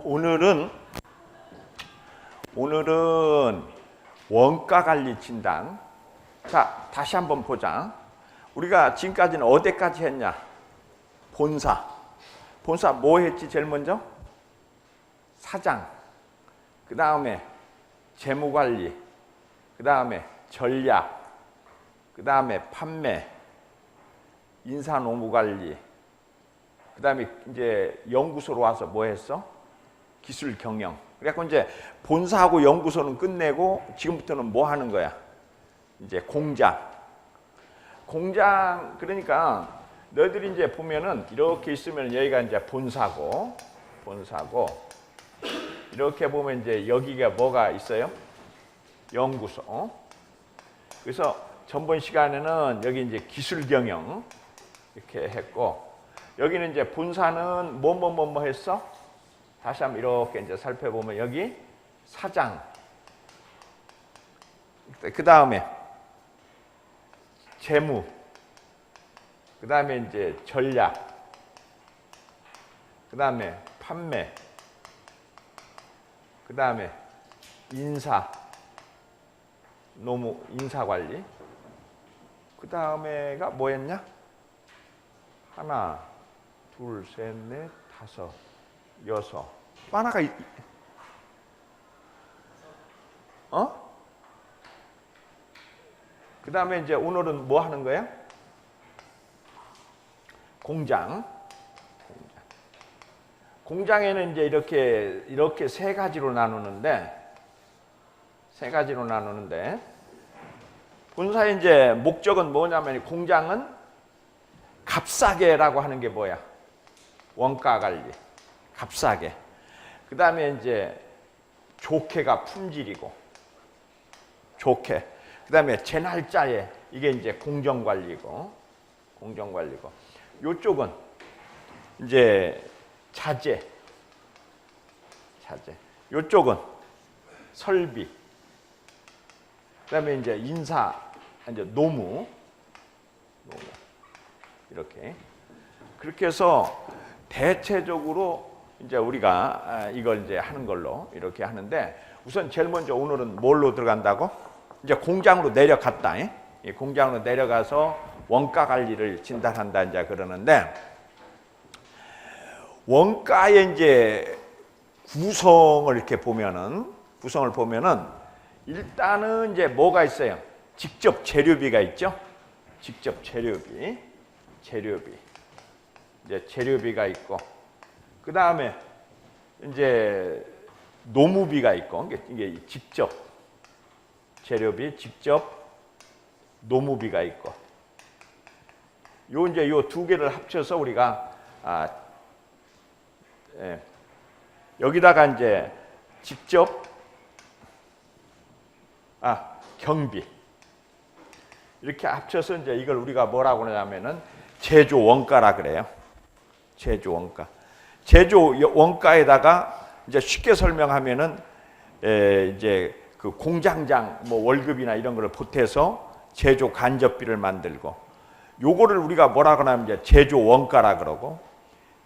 오늘은 원가 관리 진단. 자, 다시 한번 보자. 우리가 지금까지는 어디까지 했냐? 본사. 본사 뭐 했지? 제일 먼저 사장, 그 다음에 재무관리, 그 다음에 전략, 그 다음에 판매, 인사노무관리, 그 다음에 이제 연구소로 와서 뭐 했어? 기술 경영. 그래갖고 이제 본사하고 연구소는 끝내고 지금부터는 뭐 하는 거야? 이제 공장. 공장, 그러니까 너희들이 이제 보면은 이렇게 있으면 여기가 이제 본사고, 이렇게 보면 이제 여기가 뭐가 있어요? 연구소. 그래서 전번 시간에는 여기 이제 기술 경영 이렇게 했고, 여기는 이제 본사는 뭐 했어? 다시 한번 이렇게 이제 살펴보면 여기 사장, 그 다음에 재무, 그 다음에 이제 전략, 그 다음에 판매, 그 다음에 인사관리, 그 다음에가 뭐였냐? 하나, 둘, 셋, 넷, 다섯, 여섯. 하나가 그 다음에 이제 오늘은 뭐 하는 거야? 공장. 공장에는 이제 이렇게 세 가지로 나누는데, 본사의 이제 목적은 뭐냐면, 공장은 값싸게라고 하는 게 뭐야? 원가 관리. 값싸게. 그 다음에 이제 좋게가 품질이고, 좋게. 그 다음에 제 날짜에 이게 이제 공정관리고. 요쪽은 이제 자재. 요쪽은 설비. 그 다음에 이제 이제 노무. 이렇게. 그렇게 해서 대체적으로 이제 우리가 이걸 이제 하는 걸로 이렇게 하는데, 우선 제일 먼저 오늘은 뭘로 들어간다고? 이제 공장으로 내려갔다. 공장으로 내려가서 원가 관리를 진단한다 이제 그러는데, 원가의 이제 구성을 보면은 일단은 이제 뭐가 있어요? 직접 재료비가 있죠. 직접 재료비. 이제 재료비가 있고, 그 다음에 이제 노무비가 있고, 이게 직접 재료비, 직접 노무비가 있고, 요 두 개를 합쳐서 우리가 여기다가 이제 직접 경비 이렇게 합쳐서 이제 이걸 우리가 뭐라고 하냐면은 제조 원가라 그래요. 제조 원가에다가 이제 쉽게 설명하면은 이제 그 공장장 뭐 월급이나 이런 거를 보태서 제조 간접비를 만들고, 요거를 우리가 뭐라고 하냐면 이제 제조 원가라 그러고,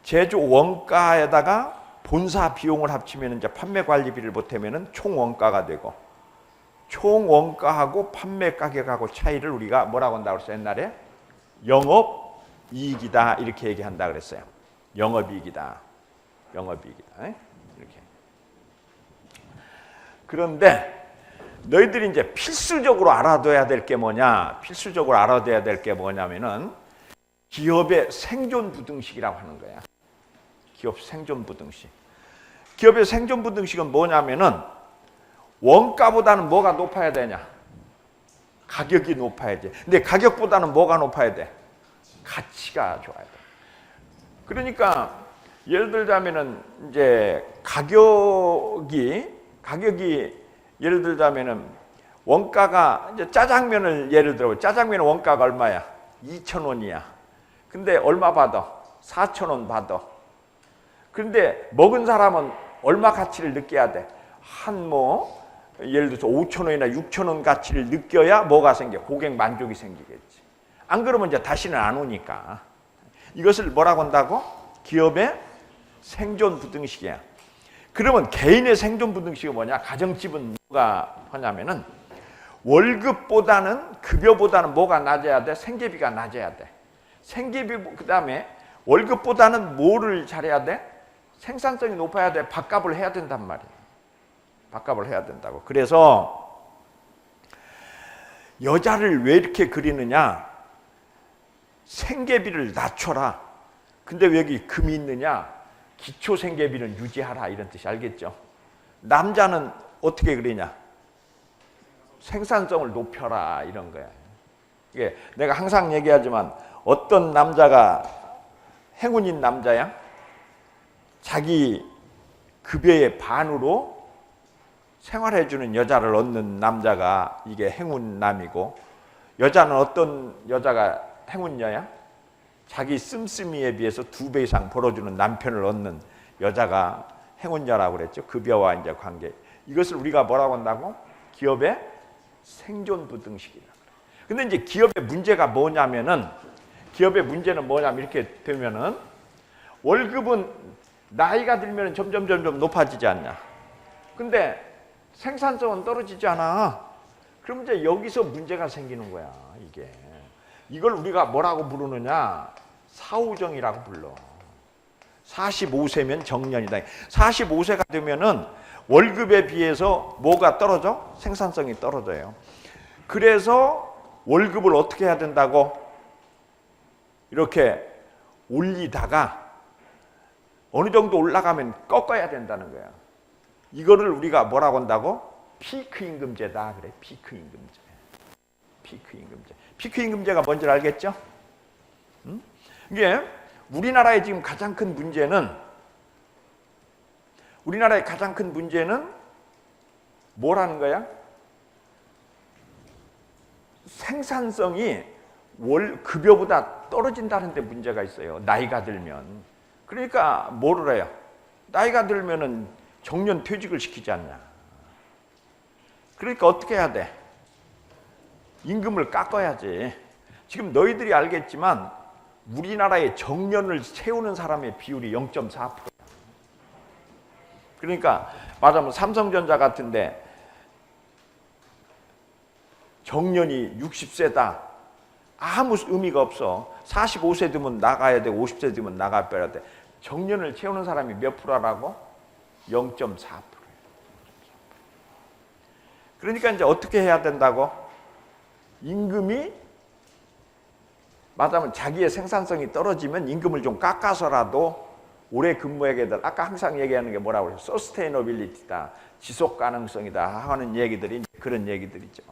제조 원가에다가 본사 비용을 합치면 이제 판매 관리비를 보태면은 총 원가가 되고, 총 원가하고 판매 가격하고 차이를 우리가 뭐라고 한다고 그랬어요? 옛날에 영업 이익이다 이렇게 얘기한다 그랬어요. 영업이익이다. 이렇게. 그런데 너희들이 이제 필수적으로 알아둬야 될 게 뭐냐면은 기업의 생존 부등식이라고 하는 거야. 기업 생존 부등식. 기업의 생존 부등식은 뭐냐면은 원가보다는 뭐가 높아야 되냐? 가격이 높아야지. 근데 가격보다는 뭐가 높아야 돼? 가치가 좋아야 돼. 그러니까 예를 들자면은 이제 가격이 예를 들자면은 원가가 이제 짜장면을 예를 들어, 짜장면 원가가 얼마야? 2,000원이야. 근데 얼마 받아? 4,000원 받아. 그런데 먹은 사람은 얼마 가치를 느껴야 돼? 예를 들어서 5,000원이나 6,000원 가치를 느껴야 뭐가 생겨? 고객 만족이 생기겠지. 안 그러면 이제 다시는 안 오니까. 이것을 뭐라고 한다고? 기업의 생존 부등식이야. 그러면 개인의 생존 부등식이 뭐냐? 가정집은 뭐가 하냐면은 월급보다는 급여보다는 뭐가 낮아야 돼? 생계비가 낮아야 돼. 생계비 그다음에 월급보다는 뭐를 잘해야 돼? 생산성이 높아야 돼. 밥값을 해야 된단 말이야. 밥값을 해야 된다고. 그래서 여자를 왜 이렇게 그리느냐? 생계비를 낮춰라. 근데 왜 여기 금이 있느냐? 기초 생계비는 유지하라 이런 뜻이 알겠죠? 남자는 어떻게 그리냐? 생산성을 높여라 이런 거야. 이게 내가 항상 얘기하지만 어떤 남자가 행운인 남자야? 자기 급여의 반으로 생활해주는 여자를 얻는 남자가 이게 행운남이고, 여자는 어떤 여자가 행운녀야? 자기 씀씀이에 비해서 2배 이상 벌어주는 남편을 얻는 여자가 행운녀라고 그랬죠. 급여와 이제 관계. 이것을 우리가 뭐라고 한다고? 기업의 생존 부등식이라고 그래요. 근데 이제 기업의 문제가 뭐냐면은, 기업의 문제는 뭐냐면 이렇게 되면은 월급은 나이가 들면 점점 높아지지 않냐. 근데 생산성은 떨어지지 않아. 그럼 이제 여기서 문제가 생기는 거야, 이게. 이걸 우리가 뭐라고 부르느냐? 사후정이라고 불러. 45세면 정년이다. 45세가 되면은 월급에 비해서 뭐가 떨어져? 생산성이 떨어져요. 그래서 월급을 어떻게 해야 된다고? 이렇게 올리다가 어느 정도 올라가면 꺾어야 된다는 거야. 이거를 우리가 뭐라고 한다고? 피크 임금제다 그래. 피크 임금제. 피크 임금제. 피크 임금제가 뭔지 알겠죠? 이게 우리나라의 지금 가장 큰 문제는, 우리나라의 가장 큰 문제는 뭐라는 거야? 생산성이 월 급여보다 떨어진다는 데 문제가 있어요. 나이가 들면. 그러니까 뭐를 해요? 나이가 들면은 정년 퇴직을 시키지 않냐. 그러니까 어떻게 해야 돼? 임금을 깎아야지. 지금 너희들이 알겠지만 우리나라의 정년을 채우는 사람의 비율이 0.4%. 그러니까 말하자면 삼성전자 같은데 정년이 60세다. 아무 의미가 없어. 45세 되면 나가야 돼. 50세 되면 나가야 돼. 정년을 채우는 사람이 몇 프로라고? 0.4%. 그러니까 이제 어떻게 해야 된다고? 임금이 말하자면 자기의 생산성이 떨어지면 임금을 좀 깎아서라도 오래 근무하게들, 아까 항상 얘기하는 게 뭐라고 그래요? 서스테이너빌리티다, 지속 가능성이다 하는 얘기들이 그런 얘기들이죠.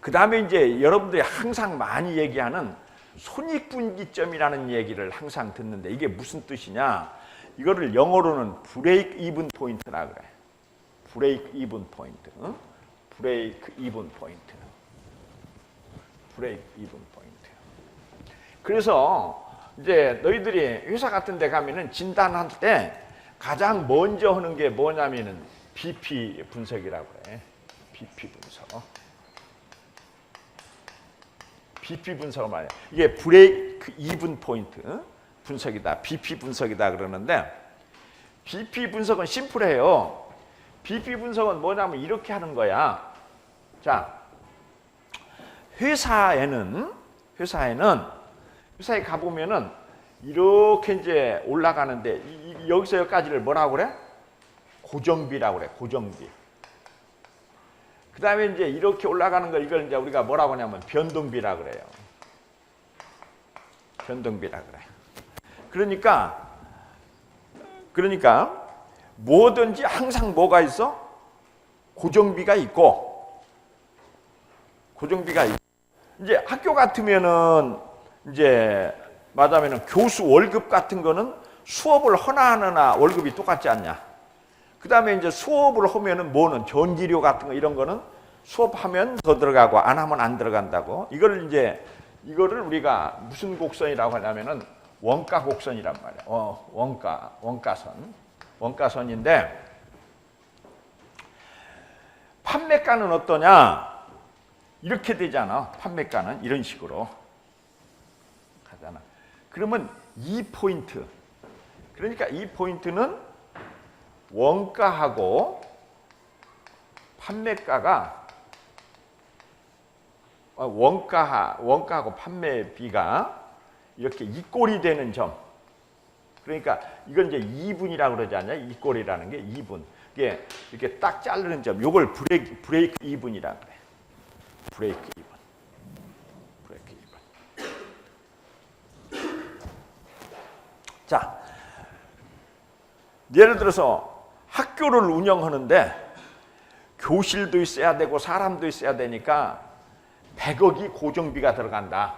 그 다음에 이제 여러분들이 항상 많이 얘기하는 손익분기점이라는 얘기를 항상 듣는데 이게 무슨 뜻이냐? 이거를 영어로는 브레이크 이븐 포인트라 그래. 브레이크 이븐 포인트. 브레이크 이븐 포인트. 브레이크 이븐 포인트. 그래서 이제 너희들이 회사 같은 데 가면은 진단할 때 가장 먼저 하는 게 뭐냐면은 BP 분석이라고 해. BP 분석. BP 분석을 말이야. 이게 브레이크 이븐 포인트 분석이다. BP 분석이다 그러는데 BP 분석은 심플해요. BP 분석은 뭐냐면 이렇게 하는 거야. 자, 회사에 가보면은 이렇게 이제 올라가는데 여기서 여기까지를 뭐라고 그래? 고정비라고 그래. 고정비. 그 다음에 이제 이렇게 올라가는 거 이걸 이제 우리가 뭐라고 하냐면 변동비라 그래요. 변동비라 그래. 그러니까 뭐든지 항상 뭐가 있어? 고정비가 있고 이제 학교 같으면은 이제 말하자면은 교수 월급 같은 거는 수업을 하나 안 하나 월급이 똑같지 않냐. 그 다음에 이제 수업을 하면은 뭐는 전기료 같은 거 이런 거는 수업하면 더 들어가고 안 하면 안 들어간다고. 이거를 우리가 무슨 곡선이라고 하냐면은 원가 곡선이란 말이야. 원가선인데 판매가는 어떠냐? 이렇게 되잖아. 판매가는 이런 식으로 가잖아. 그러면 이 포인트. 그러니까 이 포인트는 원가하고 판매가가 원가하고 판매비가 이렇게 이꼴이 되는 점. 그러니까 이건 이제 이분이라고 그러지 않냐? 이꼴이라는 게 이분. 이게 이렇게 딱 자르는 점. 요걸 브레이크 이분이라고 그래. 브레이크 이분. 브레이크 이분. 자, 예를 들어서 학교를 운영하는데 교실도 있어야 되고 사람도 있어야 되니까 100억이 고정비가 들어간다.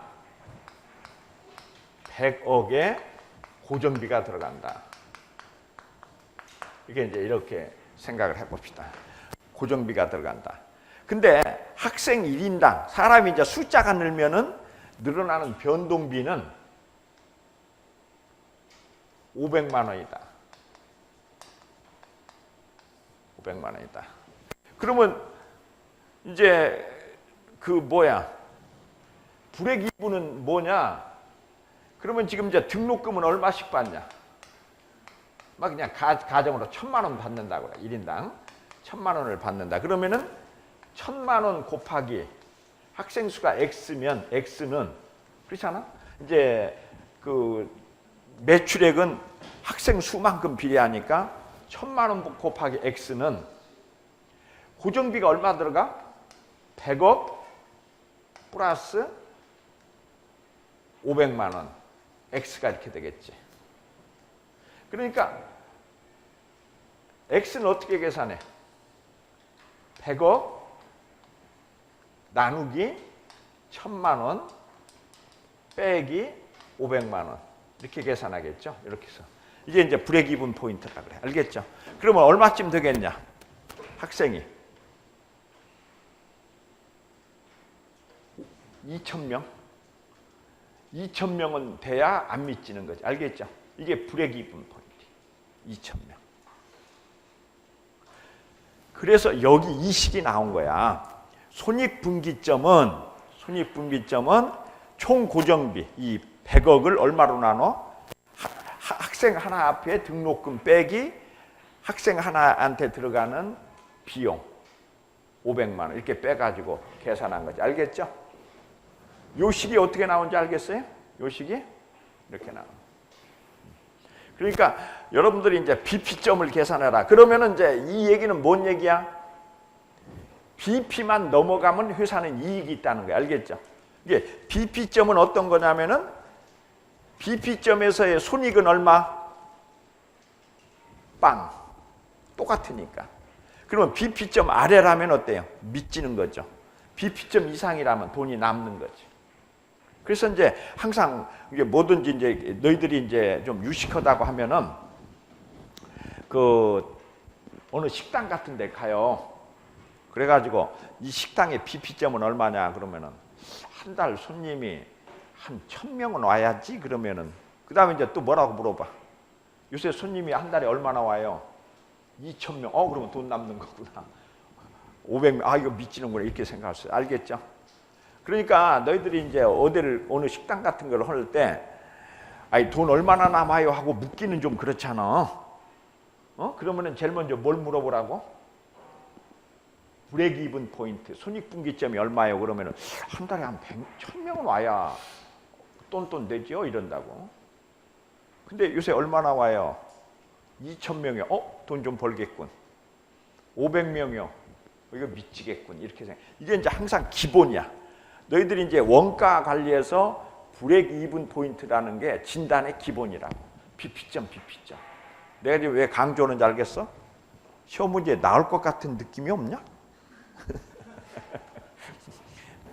100억의 고정비가 들어간다. 이게 이제 이렇게 생각을 해봅시다. 고정비가 들어간다. 근데 학생 1인당 사람이 이제 숫자가 늘면은 늘어나는 변동비는 500만 원이다. 500만 원이다. 그러면 이제 불액이분은 뭐냐? 그러면 지금 이제 등록금은 얼마씩 받냐? 막 그냥 가정으로 1,000만 원 받는다고 그래. 1인당 1,000만 원을 받는다. 그러면은 1,000만 원 곱하기 학생 수가 X면 X는 그렇잖아? 이제 그 매출액은 학생 수만큼 비례하니까 1,000만 원 곱하기 X는 고정비가 얼마 들어가? 100억 플러스 500만 원. X가 이렇게 되겠지. 그러니까 X는 어떻게 계산해? 100억 나누기 1,000만 원 빼기 500만 원. 이렇게 계산하겠죠. 이렇게 해서. 이게 이제 브레이크이븐 포인트라 그래. 알겠죠? 그러면 얼마쯤 되겠냐? 학생이 2,000명? 2,000명은 돼야 안 미치는 거지. 알겠죠? 이게 브레이크이븐 포인트. 2,000명. 그래서 여기 이 식이 나온 거야. 손익분기점은 총 고정비 이 100억을 얼마로 나눠? 학생 하나 앞에 등록금 빼기 학생 하나한테 들어가는 비용 500만 원 이렇게 빼가지고 계산한 거지. 알겠죠? 요 식이 어떻게 나온지 알겠어요? 요 식이 이렇게 나와. 그러니까 여러분들이 이제 BP점을 계산해라. 그러면은 이제 이 얘기는 뭔 얘기야? BP만 넘어가면 회사는 이익이 있다는 거야. 알겠죠? 이게 BP점은 어떤 거냐면은 BP점에서의 손익은 얼마? 빵. 똑같으니까. 그러면 BP점 아래라면 어때요? 미치는 거죠. BP점 이상이라면 돈이 남는 거지. 그래서 이제 항상 이게 뭐든지 이제 너희들이 이제 좀 유식하다고 하면은 그 어느 식당 같은 데 가요. 그래가지고 이 식당의 BP점은 얼마냐 그러면은 한 달 손님이 한 1,000명은 와야지 그러면은 그 다음에 이제 또 뭐라고 물어봐. 요새 손님이 한 달에 얼마나 와요? 2,000명. 그러면 돈 남는 거구나. 500명. 이거 미치는구나. 이렇게 생각할 수 있어요. 알겠죠? 그러니까 너희들이 이제 어느 식당 같은 걸 할 때 돈 얼마나 남아요 하고 묻기는 좀 그렇잖아. 그러면은 제일 먼저 뭘 물어보라고? 브레이크이븐 포인트, 손익분기점이 얼마예요? 그러면은 한 달에 한 1,000명은 와야 똔똔 되죠? 이런다고. 근데 요새 얼마나 와요? 2,000명이요. 돈 좀 벌겠군. 500명이요. 이거 미치겠군. 이렇게 생각. 이게 이제 항상 기본이야. 너희들이 이제 원가 관리에서 브레이크이븐 포인트라는 게 진단의 기본이라고. BP점. 내가 지금 왜 강조하는지 알겠어? 시험 문제에 나올 것 같은 느낌이 없냐?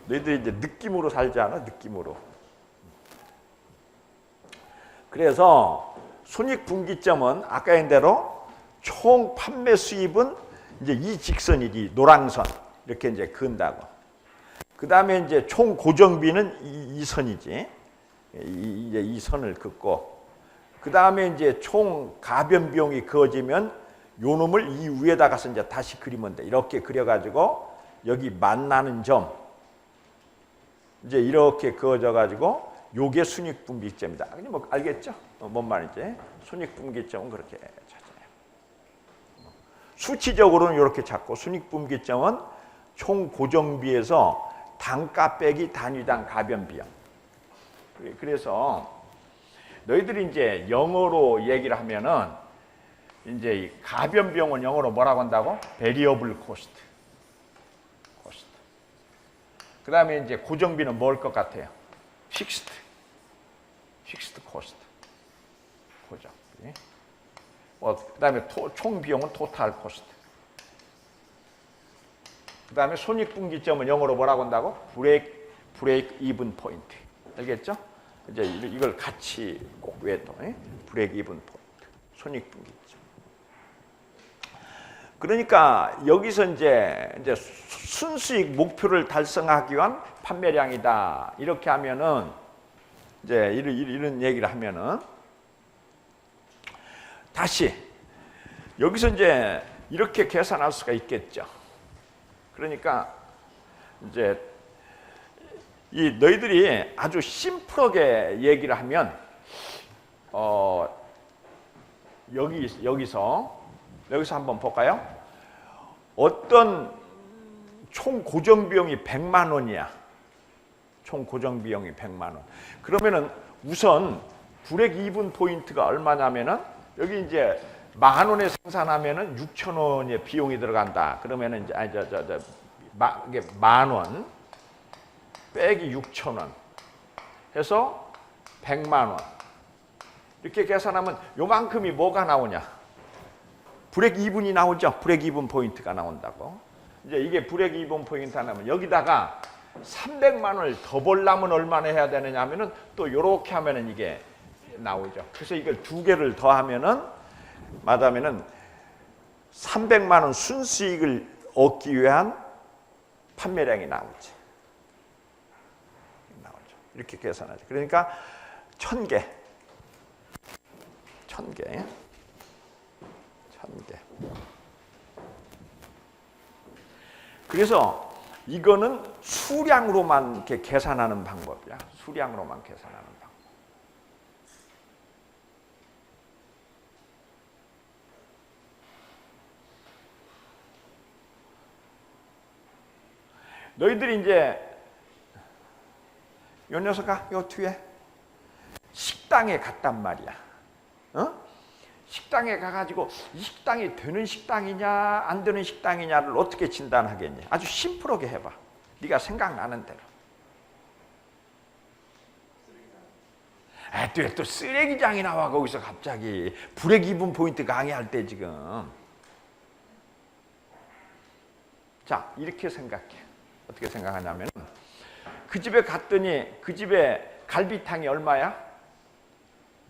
너희들이 이제 느낌으로 살지 않아? 느낌으로. 그래서 손익분기점은 아까 했던 대로 총 판매 수입은 이제 이 직선이지 노랑선 이렇게 이제 그은다고. 그 다음에 이제 총 고정비는 이 선이지. 이제 이 선을 긋고. 그 다음에 이제 총 가변 비용이 그어지면 요 놈을 이 위에다가서 이제 다시 그리면 돼. 이렇게 그려가지고 여기 만나는 점 이제 이렇게 그어져 가지고 요게 손익분기점이다. 뭐 알겠죠? 뭔 말인지? 손익분기점은 그렇게 찾아요. 수치적으로는 이렇게 잡고 순익분기점은 총 고정비에서 단가 빼기 단위당 가변 비용. 그래서 너희들이 이제 영어로 얘기를 하면은 이제 이 가변 비용은 영어로 뭐라고 한다고? variable cost. 그다음에 이제 고정비는 뭘 것 같아요? fixed cost. 고정비. 그다음에 총 비용은 total cost. 그다음에 손익분기점은 영어로 뭐라고 한다고? break even point. 알겠죠? 이제 이걸 같이 꼭 외워. break even point. 손익분기점. 그러니까 여기서 이제 순수익 목표를 달성하기 위한 판매량이다. 이렇게 하면은 이제 이런 얘기를 하면은 다시 여기서 이제 이렇게 계산할 수가 있겠죠. 그러니까 이제 이 너희들이 아주 심플하게 얘기를 하면 여기서 한번 볼까요? 어떤 총 고정 비용이 100만 원이야. 총 고정 비용이 100만 원. 그러면은 우선 브레이크 이븐 포인트가 얼마냐면은 여기 이제 10,000원에 생산하면은 6,000원의 비용이 들어간다. 그러면은 이제 이게 10,000원 빼기 6,000원 해서 100만 원. 이렇게 계산하면 요만큼이 뭐가 나오냐? 브레이크 이븐이 나오죠. 브레이크 이븐 포인트가 나온다고. 이제 이게 브레이크 이븐 포인트 하나면 여기다가 300만 원을 더 벌려면 얼마나 해야 되느냐 하면은 또 이렇게 하면은 이게 나오죠. 그래서 이걸 두 개를 더하면은 맞으면은 300만 원 순수익을 얻기 위한 판매량이 나오죠. 이렇게 계산하죠. 그러니까 1,000개. 그래서 이거는 수량으로만 이렇게 계산하는 방법이야. 수량으로만 계산하는 방법. 너희들이 이제 요 녀석아, 요 뒤에 식당에 갔단 말이야. 식당에 가가지고 이 식당이 되는 식당이냐 안 되는 식당이냐를 어떻게 진단하겠니? 아주 심플하게 해봐. 네가 생각나는 대로. 또 쓰레기장이 나와 거기서 갑자기 브레이크 이븐 포인트 강의할 때 지금. 자, 이렇게 생각해. 어떻게 생각하냐면 그 집에 갔더니 그 집에 갈비탕이 얼마야?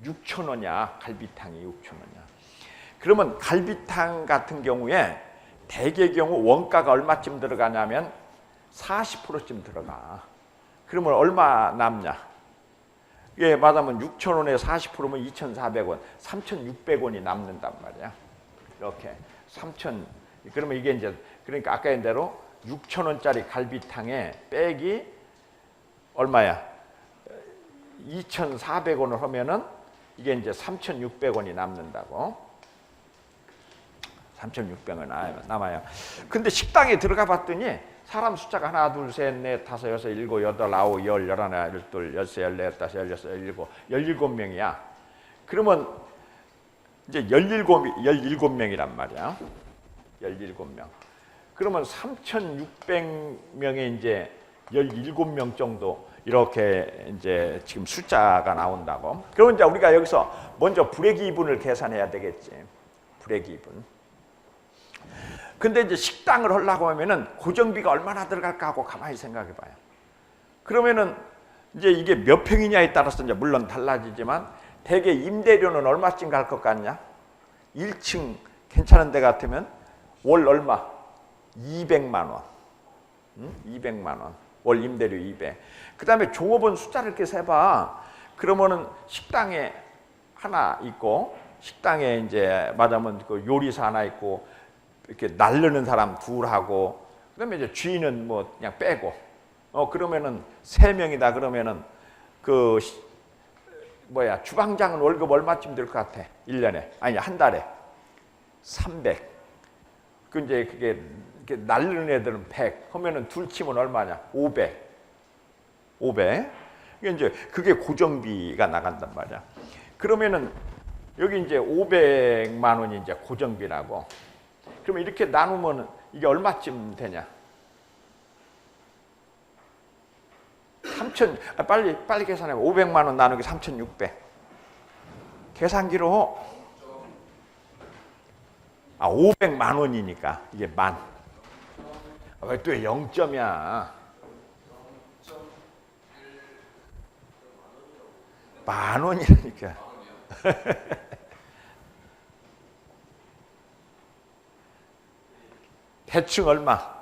6,000원이야. 갈비탕이 6,000원이야. 그러면 갈비탕 같은 경우에 대개 경우 원가가 얼마쯤 들어가냐면 40%쯤 들어가. 그러면 얼마 남냐? 이게 맞으면 6,000원에 40%면 2,400원, 3,600원이 남는단 말이야. 이렇게 3,000. 그러면 이게 이제 그러니까 아까 했던 대로 6,000원짜리 갈비탕에 빼기 얼마야? 2,400원을 하면은 이게 이제 3,600원이 남는다고. 3,600원 남아요. 근데 식당에 들어가 봤더니 사람 숫자가 하나, 둘, 셋, 넷, 다섯, 여섯, 일곱, 여덟, 아홉, 열, 열하나, 열둘, 열세, 열네, 열다섯, 열여섯, 열일곱, 17명이야. 그러면 이제 17명이란 말이야. 17명. 그러면 3,600명에 이제 17명 정도 이렇게 이제 지금 숫자가 나온다고. 그러면 이제 우리가 여기서 먼저 브레이크 이븐을 계산해야 되겠지. 브레이크 이븐. 근데 이제 식당을 하려고 하면은 고정비가 얼마나 들어갈까 하고 가만히 생각해 봐요. 그러면은 이제 이게 몇 평이냐에 따라서 이제 물론 달라지지만 대개 임대료는 얼마쯤 갈 것 같냐? 1층 괜찮은 데 같으면 월 얼마? 200만 원. 200만 원. 월 임대료 200. 그다음에 종업원 숫자를 이렇게 세봐. 그러면은 식당에 하나 있고 식당에 이제 맞으면 그 요리사 하나 있고 이렇게 날르는 사람 둘 하고 그다음에 이제 주인은 뭐 그냥 빼고 그러면은 3명이다 그러면은 그 주방장은 월급 얼마쯤 들 것 같아? 1년에 아니 한 달에 300. 그 이제 그게 이렇게 날르는 애들은 100 하면은 둘 치면 얼마냐? 500. 500. 이게 이제 그게 고정비가 나간단 말이야. 그러면은 여기 이제 500만 원이 이제 고정비라고. 그러면 이렇게 나누면 이게 얼마쯤 되냐? 3천, 빨리 계산해. 500만 원 나누기 3,600. 계산기로 500만 원이니까 이게 만. 왜 또 0점이야? 만 원이라니까. 대충 얼마?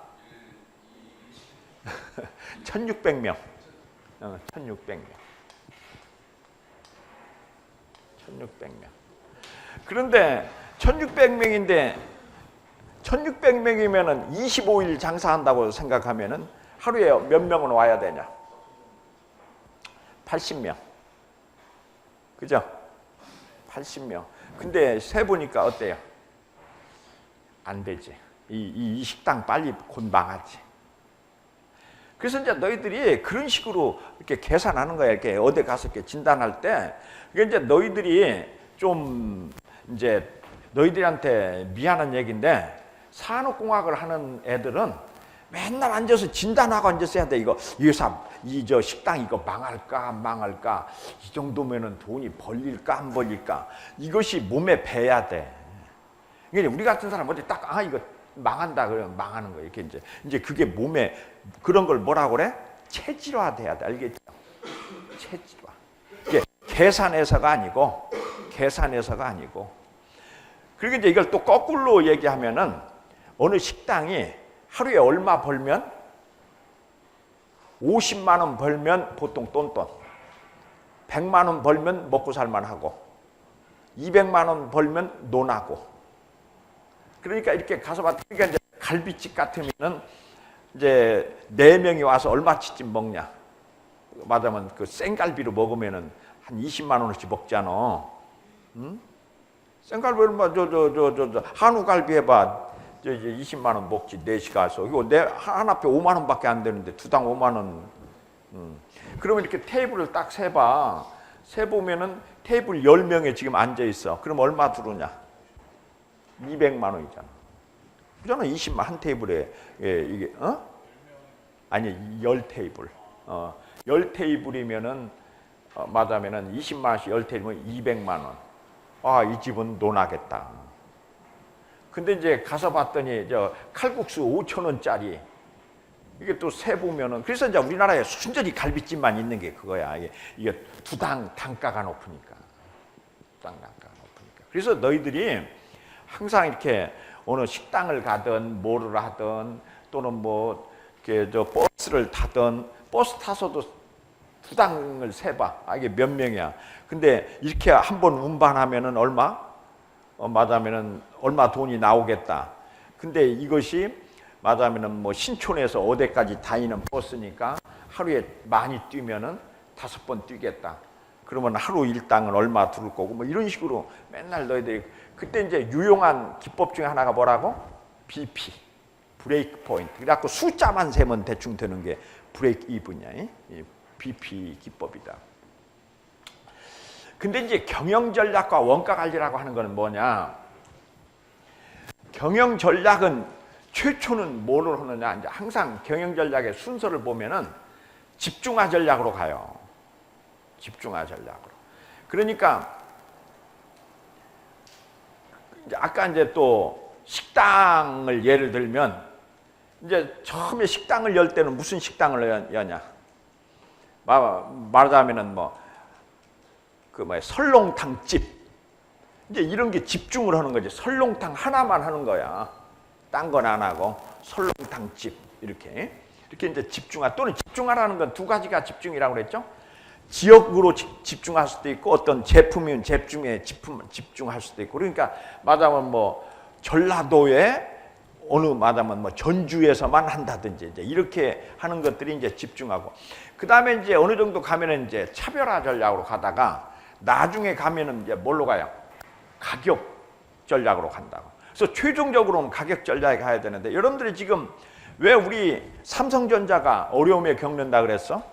1600명. 1600명. 1600명. 그런데 1600명인데 1600명이면은 25일 장사한다고 생각하면은 하루에 몇 명은 와야 되냐? 80명. 그죠? 80명. 근데 세 보니까 어때요? 안 되지. 이 식당 빨리 곧 망하지. 그래서 이제 너희들이 그런 식으로 이렇게 계산하는 거야. 이렇게 어디 가서 이렇게 진단할 때. 그게 이제 너희들이 좀 이제 너희들한테 미안한 얘기인데 산업공학을 하는 애들은 맨날 앉아서 진단하고 앉아서 해야 돼. 이거 이 회사 저 식당 이거 망할까 안 망할까, 이 정도면은 돈이 벌릴까 안 벌릴까, 이것이 몸에 배야 돼. 그러니까 우리 같은 사람 어디 딱 이거 망한다 그러면 망하는 거예요. 이렇게 이제 그게 몸에 그런 걸 뭐라고 그래? 체질화돼야 돼. 알겠죠? 체질화. 이게 계산해서가 아니고 그리고 이제 이걸 또 거꾸로 얘기하면은 어느 식당이 하루에 얼마 벌면 50만 원 벌면 보통 똔똔, 100만 원 벌면 먹고 살만하고, 200만 원 벌면 논하고. 그러니까 이렇게 가서 봤더니, 그러니까 이제 갈비집 같으면은 이제 4명이 와서 얼마치집 먹냐? 맞으면 그 생갈비로 먹으면은 한 20만 원어치 먹잖아. 응? 생갈비 얼마 한우갈비 해봐. 이제 20만 원 먹지. 4시 가서. 이거 한 앞에 5만 원밖에 안 되는데 두당 5만 원. 그러면 이렇게 테이블을 딱 세봐. 세보면은 테이블 10명에 지금 앉아 있어. 그럼 얼마 들어오냐? 200만 원이잖아. 그잖아. 20만 한 테이블에 이게 아니 10테이블. 10테이블이면은 맞으면은 20만 원씩 10테이블이면 200만 원. 이 집은 논하겠다. 근데 이제 가서 봤더니 저 칼국수 5천 원짜리 이게 또 세 보면은, 그래서 이제 우리나라에 순전히 갈비집만 있는 게 그거야. 이게 두당 단가가 높으니까. 그래서 너희들이 항상 이렇게 어느 식당을 가든 뭐를 하든 또는 뭐 이렇게 저 버스를 타든 버스 타서도 두당을 세봐. 이게 몇 명이야. 근데 이렇게 한번 운반하면은 얼마? 맞으면은 얼마 돈이 나오겠다. 근데 이것이 맞으면은 뭐 신촌에서 어디까지 다니는 버스니까 하루에 많이 뛰면은 5번 뛰겠다. 그러면 하루 일당은 얼마 들을 거고, 뭐 이런 식으로 맨날 너희들이. 그때 이제 유용한 기법 중에 하나가 뭐라고? BP, 브레이크 포인트. 그래갖고 숫자만 세면 대충 되는 게 브레이크 이븐이야. 이 BP 기법이다. 근데 이제 경영 전략과 원가 관리라고 하는 거는 뭐냐? 경영 전략은 최초는 뭐를 하느냐? 이제 항상 경영 전략의 순서를 보면은 집중화 전략으로 가요. 집중화 전략으로. 그러니까 이제 아까 이제 또 식당을 예를 들면 이제 처음에 식당을 열 때는 무슨 식당을 여냐? 말하자면은 설렁탕집. 이제 이런 게 집중을 하는 거지. 설렁탕 하나만 하는 거야. 딴 건 안 하고 설렁탕집 이렇게 이제 집중화. 또는 집중하라는 건 두 가지가 집중이라고 그랬죠. 지역으로 집중할 수도 있고 어떤 제품이면 제품에 집중할 수도 있고. 그러니까 말하자면 전라도에 어느 말하자면 전주에서만 한다든지 이제 이렇게 하는 것들이 이제 집중하고. 그 다음에 이제 어느 정도 가면은 이제 차별화 전략으로 가다가 나중에 가면은 이제 뭘로 가요? 가격 전략으로 간다고. 그래서 최종적으로는 가격 전략에 가야 되는데 여러분들이 지금 왜 우리 삼성전자가 어려움에 겪는다 그랬어?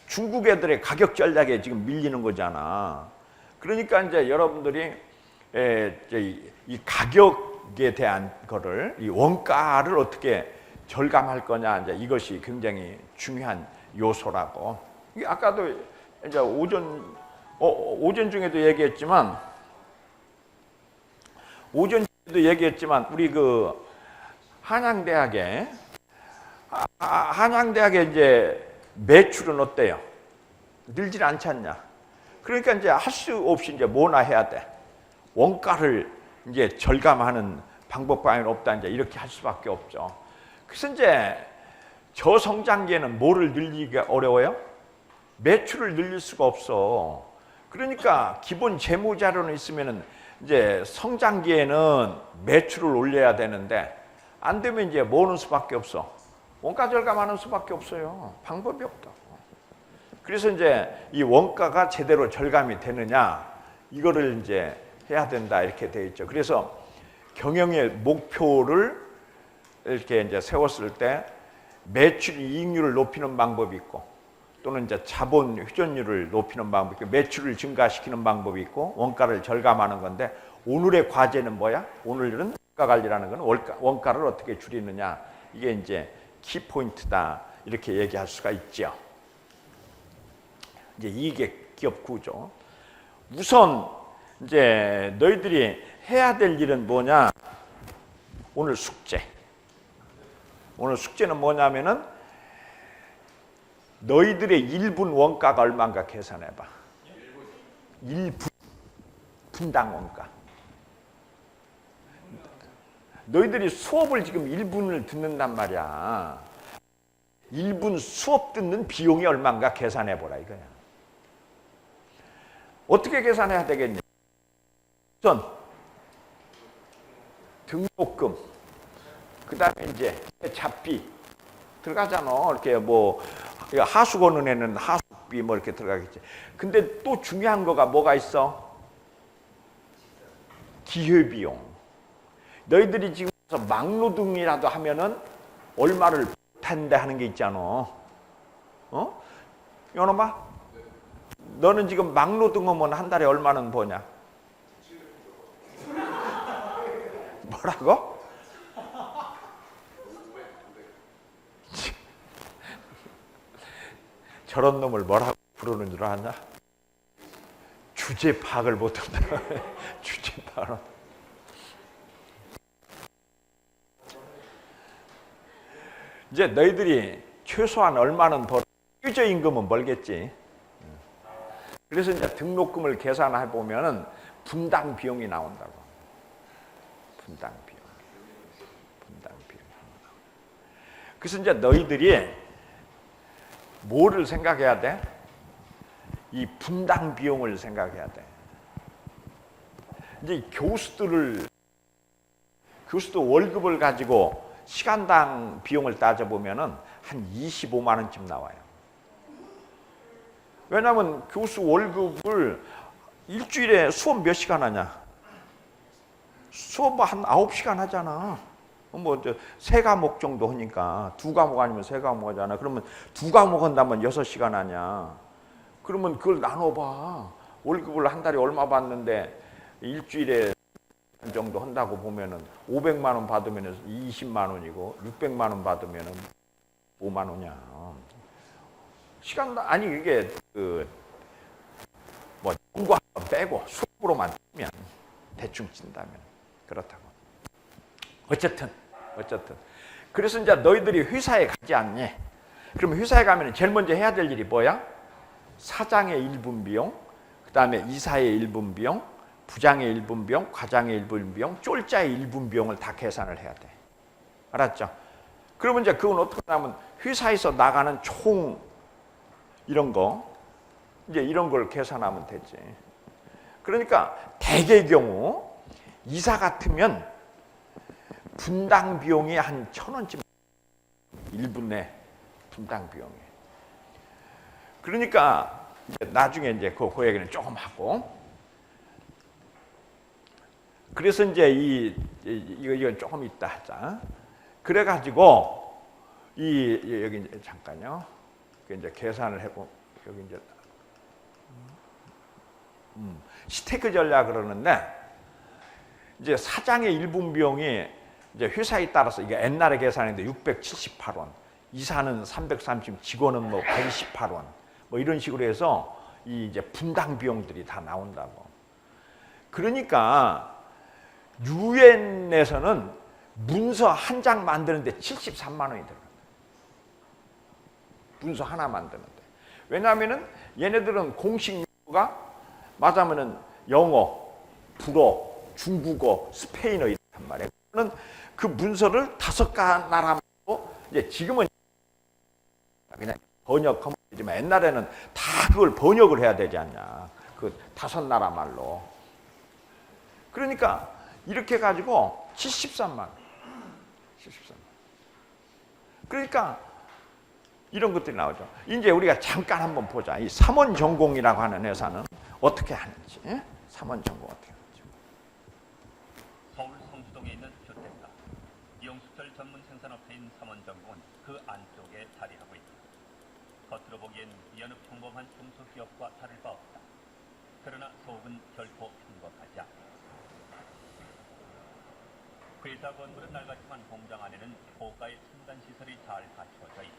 중국 애들의 가격 전략에 지금 밀리는 거잖아. 그러니까 이제 여러분들이 이 가격에 대한 거를 이 원가를 어떻게 절감할 거냐 이제 이것이 굉장히 중요한 요소라고. 이게 아까도 이제 오전 중에도 얘기했지만 우리 그 한양대학에 이제 매출은 어때요? 늘질 않지 않냐? 그러니까 이제 할 수 없이 이제 뭐나 해야 돼. 원가를 이제 절감하는 방법밖에 없다. 이제 이렇게 할 수밖에 없죠. 그래서 이제 저성장기에는 뭐를 늘리기가 어려워요? 매출을 늘릴 수가 없어. 그러니까 기본 재무 자료는 있으면은 이제 성장기에는 매출을 올려야 되는데 안 되면 이제 뭐 하는 수밖에 없어. 원가 절감하는 수밖에 없어요. 방법이 없다고. 그래서 이제 이 원가가 제대로 절감이 되느냐 이거를 이제 해야 된다 이렇게 돼 있죠. 그래서 경영의 목표를 이렇게 이제 세웠을 때 매출 이익률을 높이는 방법이 있고 또는 이제 자본 회전율을 높이는 방법이 있고 매출을 증가시키는 방법이 있고 원가를 절감하는 건데 오늘의 과제는 뭐야? 오늘은 원가 관리라는 건 원가를 어떻게 줄이느냐 이게 이제 키포인트다 이렇게 얘기할 수가 있죠. 이제 이게 기업 구조. 우선 이제 너희들이 해야 될 일은 뭐냐? 오늘 숙제. 오늘 숙제는 뭐냐면은 너희들의 1분 원가가 얼마인가 계산해봐. 1분당 원가. 너희들이 수업을 지금 1분을 듣는단 말이야. 1분 수업 듣는 비용이 얼마인가 계산해보라 이거야. 어떻게 계산해야 되겠니? 우선 등록금, 그 다음에 이제 잡비 들어가잖아. 이렇게 뭐 하수권은에는 하수비 뭐 이렇게 들어가겠지. 근데 또 중요한 거가 뭐가 있어? 기회비용. 너희들이 지금 막노동이라도 하면은 얼마를 못한다 하는 게 있잖아. 연어봐. 너는 지금 막노동하면 한 달에 얼마는 버냐? 뭐라고? 저런 놈을 뭐라고 부르는 줄 아냐? 주제 파악을 못한다. 주제 파악. 이제 너희들이 최소한 얼마는 벌어? 최저임금은 벌겠지. 그래서 이제 등록금을 계산해 보면은 분당 비용이 나온다고. 분당 비용. 그래서 이제 너희들이 뭐를 생각해야 돼? 이 분당 비용을 생각해야 돼. 이제 교수들 월급을 가지고 시간당 비용을 따져보면은 한 25만 원쯤 나와요. 왜냐하면 교수 월급을 일주일에 수업 몇 시간 하냐? 수업 한 9시간 하잖아. 뭐 세 과목 정도 하니까 2과목 아니면 3과목 하잖아. 그러면 2과목 한다면 6시간 하냐? 그러면 그걸 나눠봐. 월급을 한 달에 얼마 받는데 일주일에 정도 한다고 보면은 500만 원 받으면 20만 원이고 600만 원 받으면 5만 원이야. 시간 아니 이게 뭐 공부 한번 빼고 수업으로만 뜨면 대충 찐다면 그렇다고. 어쨌든 그래서 이제 너희들이 회사에 가지 않니? 그럼 회사에 가면 제일 먼저 해야 될 일이 뭐야? 사장의 1분 비용, 그 다음에 이사의 1분 비용, 부장의 1분 비용, 과장의 1분 비용, 쫄자의 1분 비용을 다 계산을 해야 돼. 알았죠? 그러면 이제 그건 어떻게 하냐면 회사에서 나가는 총 이런 거 이제 이런 걸 계산하면 되지. 그러니까 대개의 경우 이사 같으면 분당 비용이 한 1,000원쯤 1분 내 분당 비용이. 그러니까 이제 나중에 이제 그 얘기는 조금 하고. 그래서 이제 이 이건 조금 있다 하자. 그래가지고 여기 이제 잠깐요. 이제 계산을 해보. 여기 이제 스테이크 전략 그러는데 이제 사장의 1분 비용이 이제 회사에 따라서 이게 옛날에 계산했는데 678원, 이사는 330, 직원은 뭐 128원, 뭐 이런 식으로 해서 이 이제 분당 비용들이 다 나온다고. 그러니까 유엔에서는 문서 한 장 만드는데 73만 원이 들어요. 문서 하나 만드는데. 왜냐하면은 얘네들은 공식 용어가 맞으면은 영어, 불어, 중국어, 스페인어 이란 말이에요. 그는 그 문서를 5가 나라로 이제 지금은 그냥 번역하면 되지만 옛날에는 다 그걸 번역을 해야 되지 않냐. 그 5나라 말로. 그러니까 이렇게 가지고 73만 원. 73만 원. 그러니까 이런 것들이 나오죠. 이제 우리가 잠깐 한번 보자. 이 삼원전공이라고 하는 회사는 어떻게 하는지. 삼원전공 어떻게 하는지. 서울 성수동에 있는 주택가. 이용수철 전문 생산업체인 삼원전공은 그 안쪽에 자리하고 있다. 겉으로 보기엔 여느 평범한 중소기업과 다를 바 없다. 그러나 속은 결코 행복하지 않다. 회사 건물은 낡았지만 공장 안에는 고가의 첨단시설이 잘 갖춰져 있다.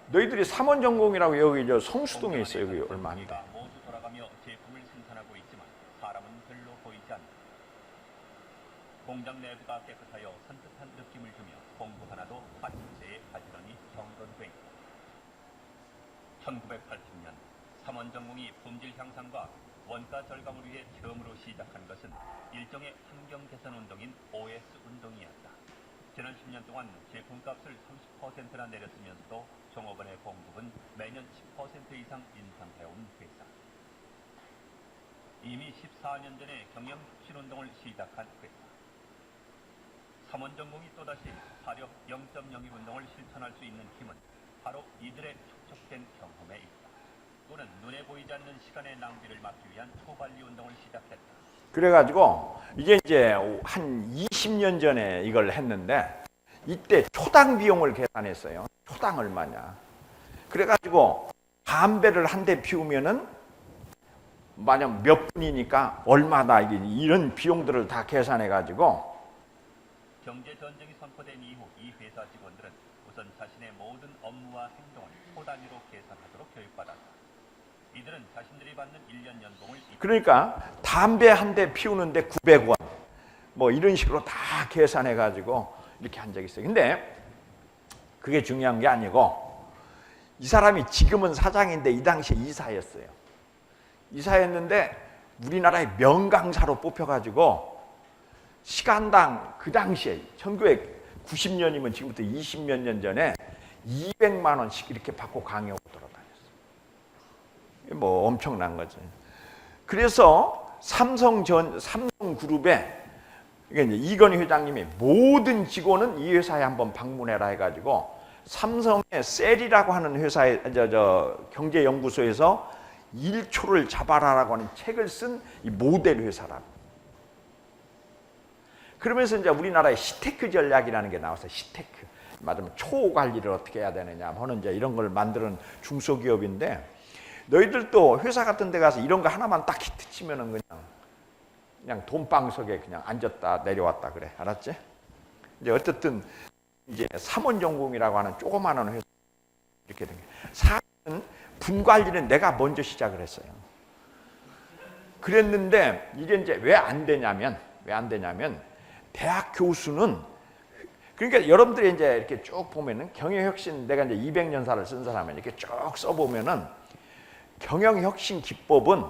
너희들이 삼원전공이라고 여기 저 성수동에 있어요. 여기 얼마 안 돼. 모두 돌아가며 제품을 생산하고 있지만 사람은 별로 보이지 않는다. 공장 내부가 깨끗하여 산뜻한 느낌을 주며 공구 하나도 받침대에 가지런히 정돈돼 있다. 1980년 삼원전공이 품질 향상과 원가 절감을 위해 처음으로 시작한 것은 일종의 환경 개선 운동인 OS 운동이었다. 지난 10년 동안 제품값을 30%나 내렸으면서도 종업원의 공급은 매년 10% 이상 인상해온 회사. 이미 14년 전에 경영 혁신 운동을 시작한 회사. 삼원전공이 또다시 사력 0.01 운동을 실천할 수 있는 힘은 바로 이들의 촉촉된 경험에 있다. 또는 눈에 보이지 않는 시간의 낭비를 막기 위한 초관리 운동을 시작했다. 그래가지고 이게 이제 한 20년 전에 이걸 했는데 이때 초당 비용을 계산했어요. 초당 얼마냐. 그래가지고 담배를 한 대 피우면은 만약 몇 분이니까 얼마다 이런 비용들을 다 계산해가지고 경제전쟁이 선포된 이후 이 회사 직원들은 우선 자신의 모든 업무와 행동을 초 단위로 계산하도록 교육받았다. 이들은 자신들이 받는 1년 연봉을 그러니까 담배 한 대 피우는데 900원 뭐 이런 식으로 다 계산해가지고 이렇게 한 적이 있어요. 근데 그게 중요한 게 아니고 이 사람이 지금은 사장인데 이 당시에 이사였어요. 이사였는데 우리나라의 명강사로 뽑혀가지고 시간당 그 당시에 1990년이면 지금부터 20몇 년 전에 200만 원씩 이렇게 받고 강의하고 돌아다녔어요. 뭐 엄청난 거죠. 그래서 삼성그룹에 이게 이제 이건희 회장님이 모든 직원은 이 회사에 한번 방문해라 해가지고 삼성의 셀이라고 하는 회사에 경제연구소에서 1초를 잡아라라고 하는 책을 쓴 이 모델 회사라고. 그러면서 이제 우리나라의 시테크 전략이라는 게 나왔어요. 시테크. 맞으면 초 관리를 어떻게 해야 되느냐 하는 이제 이런 걸 만드는 중소기업인데 너희들도 회사 같은 데 가서 이런 거 하나만 딱 히트 치면은 그냥 돈방석에 그냥 앉았다 내려왔다 그래. 알았지? 이제 어쨌든 이제 삼원전공이라고 하는 조그마한 회사 이렇게 된 게. 사실은 분관리는 내가 먼저 시작을 했어요. 그랬는데 이게 이제 왜 안 되냐면 대학 교수는 그러니까 여러분들이 이제 이렇게 쭉 보면은 경영혁신 내가 이제 200년사를 쓴 사람은 이렇게 쭉 써보면은 경영혁신 기법은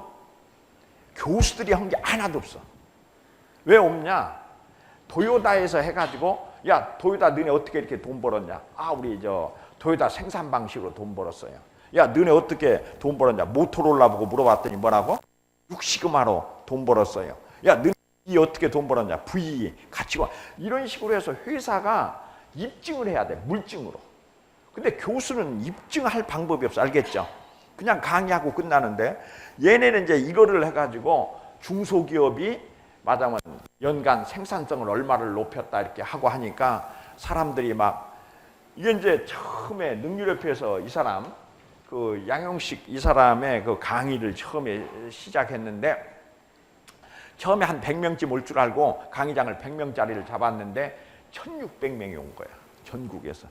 교수들이 한 게 하나도 없어. 왜 없냐? 도요다에서 해가지고 야 도요다 너네 어떻게 이렇게 돈 벌었냐? 아 우리 도요다 생산 방식으로 돈 벌었어요. 야 너네 어떻게 돈 벌었냐? 모토로라 보고 물어봤더니 뭐라고? 6시그마로 돈 벌었어요. 야 너네 어떻게 돈 벌었냐? VE 가치관 이런 식으로 해서 회사가 입증을 해야 돼. 물증으로. 근데 교수는 입증할 방법이 없어. 알겠죠? 그냥 강의하고 끝나는데 얘네는 이제 이거를 해가지고 중소기업이 말하자면 연간 생산성을 얼마를 높였다 이렇게 하고 하니까 사람들이 막 이게 이제 처음에 능률협회에서 이 사람 그 양용식 이 사람의 그 강의를 처음에 시작했는데 처음에 한 100명쯤 올 줄 알고 강의장을 100명짜리를 잡았는데 1600명이 온 거야. 전국에서.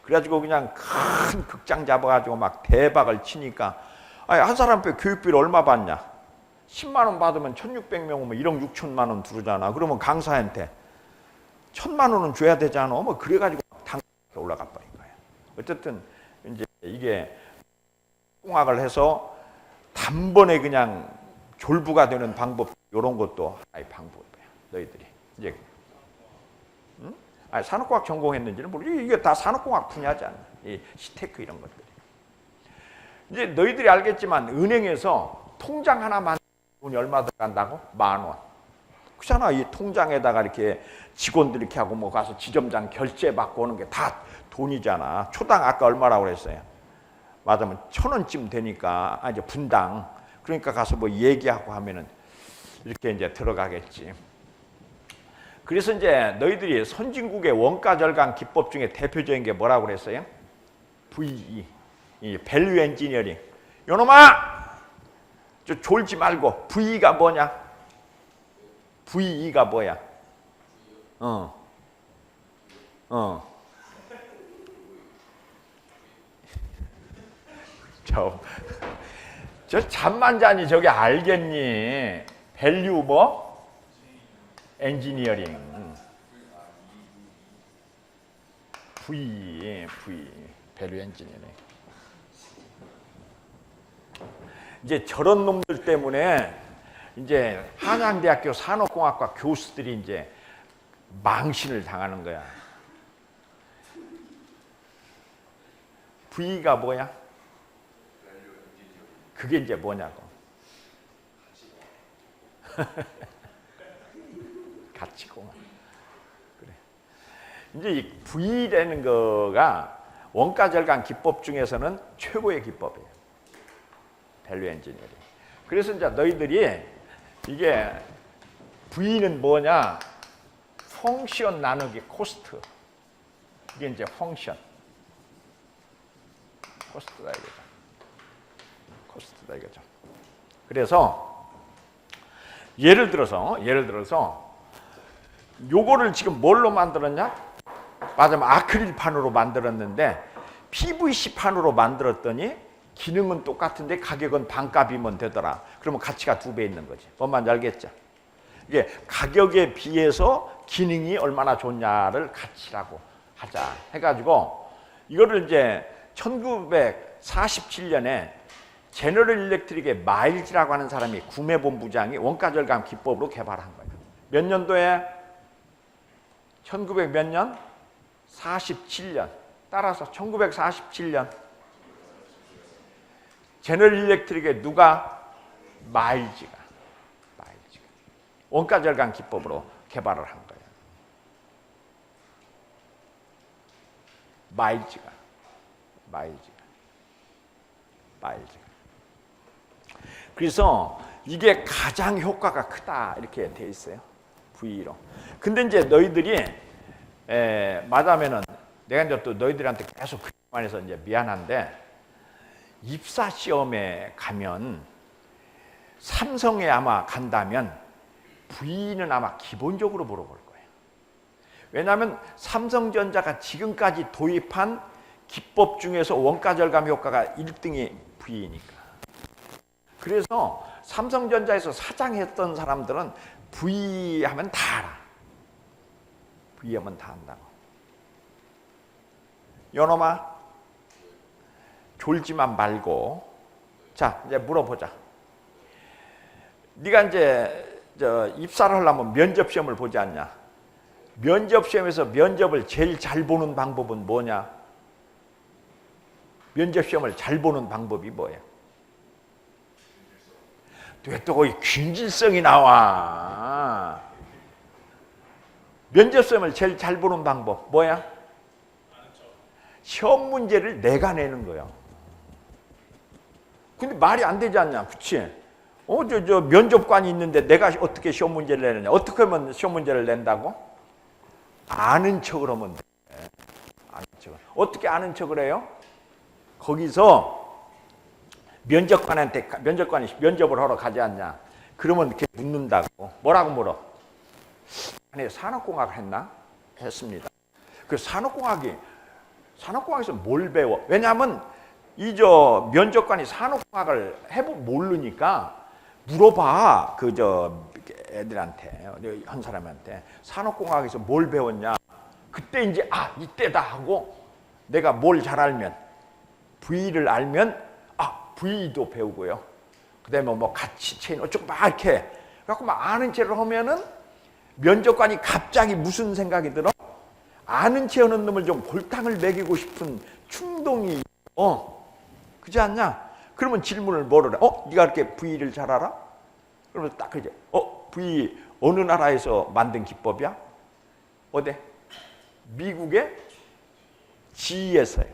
그래가지고 그냥 큰 극장 잡아가지고 막 대박을 치니까 아니, 한 사람한테 교육비를 얼마 받냐? 10만 원 받으면 1600명 오면 1억 6천만 원 들어오잖아. 그러면 강사한테 1000만 원은 줘야 되잖아. 뭐 그래가지고 당장 올라가 버린 거야. 어쨌든 이제 이게 공학을 해서 단번에 그냥 졸부가 되는 방법 이런 것도 하나의 방법이야. 너희들이 이제 아니, 산업공학 전공했는지는 모르겠어. 이게 다 산업공학 분야지 않나. 이 시테크 이런 것들이. 이제 너희들이 알겠지만 은행에서 통장 하나 만드는 돈이 얼마 들어간다고? 10,000원. 그렇잖아. 이 통장에다가 이렇게 직원들 이렇게 하고 뭐 가서 지점장 결제 받고 오는 게 다 돈이잖아. 초당 아까 얼마라고 그랬어요? 맞으면 1,000원쯤 되니까 이제 분당. 그러니까 가서 뭐 얘기하고 하면은 이렇게 이제 들어가겠지. 그래서 이제 너희들이 선진국의 원가 절감 기법 중에 대표적인 게 뭐라고 그랬어요? VE, 이 밸류 엔지니어링. 요놈아, 저 졸지 말고 VE가 뭐냐? VE가 뭐야? 저 잠만 자니 저게 알겠니? 밸류 뭐? 엔지니어링. V 밸류 엔지니어링. 이제 저런 놈들 때문에 이제 한양대학교 산업공학과 교수들이 이제 망신을 당하는 거야. V가 뭐야? 그게 이제 뭐냐고. 가치공학. 그래. 이제 이 V라는 거가 원가 절감 기법 중에서는 최고의 기법이에요. 밸류 엔지니어링. 그래서 이제 너희들이 이게 V는 뭐냐? 펑션 나누기 코스트. 이게 이제 펑션. 코스트다 이거죠. 코스트다 이거죠. 그래서 예를 들어서 요거를 지금 뭘로 만들었냐? 맞으면 아크릴판으로 만들었는데 PVC 판으로 만들었더니 기능은 똑같은데 가격은 반값이면 되더라. 그러면 가치가 2배 있는 거지. 뭔 말인지 알겠죠? 이게 가격에 비해서 기능이 얼마나 좋냐를 가치라고 하자 해가지고 이거를 이제 1947년에 제너럴 일렉트릭의 마일즈라고 하는 사람이 구매본부장이 원가 절감 기법으로 개발한 거예요. 몇 년도에? 1900 몇 년? 47년. 따라서 1947년. 제너럴 일렉트릭의 누가? 마일즈가. 원가 절감 기법으로 개발을 한 거예요. 마일즈가. 그래서 이게 가장 효과가 크다 이렇게 돼 있어요. V로. 근데 이제 너희들이 말하면은 내가 이제 또 너희들한테 계속 그만 해서 이제 미안한데 입사 시험에 가면 삼성에 아마 간다면 V는 아마 기본적으로 물어볼 거예요. 왜냐하면 삼성전자가 지금까지 도입한 기법 중에서 원가 절감 효과가 1등이 V니까. 그래서 삼성전자에서 사장했던 사람들은 V 하면 다 알아. V 하면 다 안다고. 요놈아, 졸지만 말고. 자, 이제 물어보자. 네가 이제 입사를 하려면 면접 시험을 보지 않냐? 면접 시험에서 면접을 제일 잘 보는 방법은 뭐냐? 면접 시험을 잘 보는 방법이 뭐야? 왜 또 거기 균질성이 나와? 면접 시험을 제일 잘 보는 방법 뭐야? 시험 문제를 내가 내는 거야. 근데 말이 안 되지 않냐? 그치? 저 면접관이 있는데 내가 어떻게 시험 문제를 내느냐? 어떻게 하면 시험 문제를 낸다고? 아는 척을 하면 돼. 아는 척을. 어떻게 아는 척을 해요? 거기서 면접관이 면접을 하러 가지 않냐? 그러면 이렇게 묻는다고. 뭐라고 물어? 아니, 산업공학 했나? 했습니다. 그 산업공학에서 뭘 배워? 왜냐하면 면접관이 산업공학을 모르니까 물어봐. 애들한테, 한 사람한테. 산업공학에서 뭘 배웠냐? 그때 이제, 이때다 하고 내가 뭘 잘 알면, V를 알면, V도 배우고요. 그 다음에 가치 체인, 어쩌고 막 이렇게. 그래갖고 막 아는 체를 하면은 면접관이 갑자기 무슨 생각이 들어? 아는 체 하는 놈을 좀 골탕을 먹이고 싶은 충동이 그렇지 않냐? 그러면 질문을 뭐를 해? 네가 그렇게 V를 잘 알아? 그러면 딱 그러지. V 어느 나라에서 만든 기법이야? 어디? 미국의 GE에서요.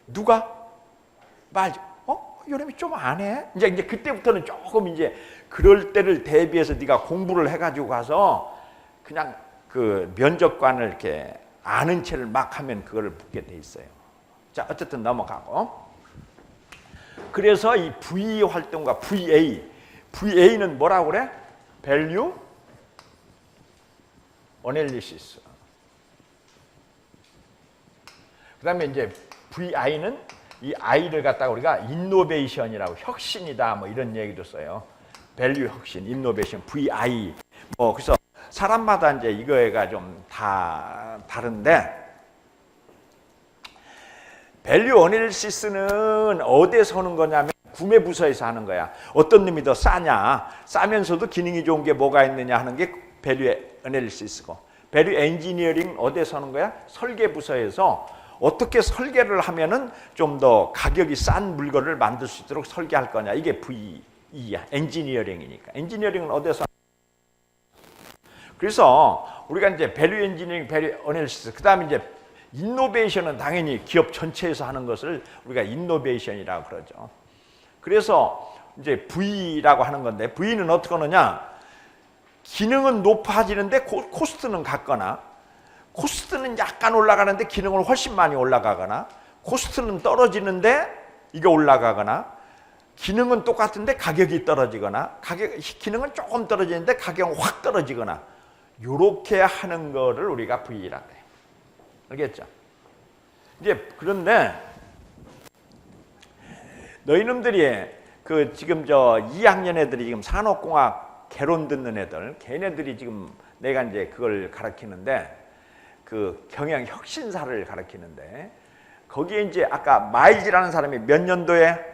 누가? 맞아. 이놈이 좀 안 해? 이제 그때부터는 조금 이제 그럴 때를 대비해서 네가 공부를 해가지고 가서 그냥 그 면접관을 이렇게 아는 체를 막 하면 그거를 붙게 돼 있어요. 자, 어쨌든 넘어가고. 그래서 이 V 활동과 VA는 뭐라고 그래? Value Analysis. 그 다음에 이제 VI는 이 I를 갖다가 우리가 인노베이션이라고, 혁신이다, 뭐 이런 얘기도 써요. 밸류 혁신, 인노베이션, VI. 그래서 사람마다 이제 이거가 좀 다 다른데, 밸류 어널리시스는 어디에서 하는 거냐면 구매 부서에서 하는 거야. 어떤 놈이 더 싸면서도 기능이 좋은 게 뭐가 있느냐 하는 게 밸류 어널리시스고, 밸류 엔지니어링 어디에서 하는 거야? 설계 부서에서 어떻게 설계를 하면은 좀 더 가격이 싼 물건을 만들 수 있도록 설계할 거냐. 이게 VE야. 엔지니어링이니까. 엔지니어링은 어디서? 그래서 우리가 이제 밸류 엔지니어링, 밸류 어널리시스, 그다음에 이제 인노베이션은 당연히 기업 전체에서 하는 것을 우리가 인노베이션이라고 그러죠. 그래서 이제 V라고 하는 건데, V는 어떻게 하느냐? 기능은 높아지는데 코스트는 같거나, 코스트는 약간 올라가는데 기능은 훨씬 많이 올라가거나, 코스트는 떨어지는데 이게 올라가거나, 기능은 똑같은데 가격이 떨어지거나, 기능은 조금 떨어지는데 가격은 확 떨어지거나, 이렇게 하는 거를 우리가 V라고 해요. 알겠죠? 이제 그런데 너희놈들이 지금 2학년 애들이 지금 산업공학 개론 듣는 애들, 걔네들이 지금 내가 이제 그걸 가르치는데, 그 경영 혁신사를 가르치는데, 거기에 이제 아까 마일즈라는 사람이 몇 년도에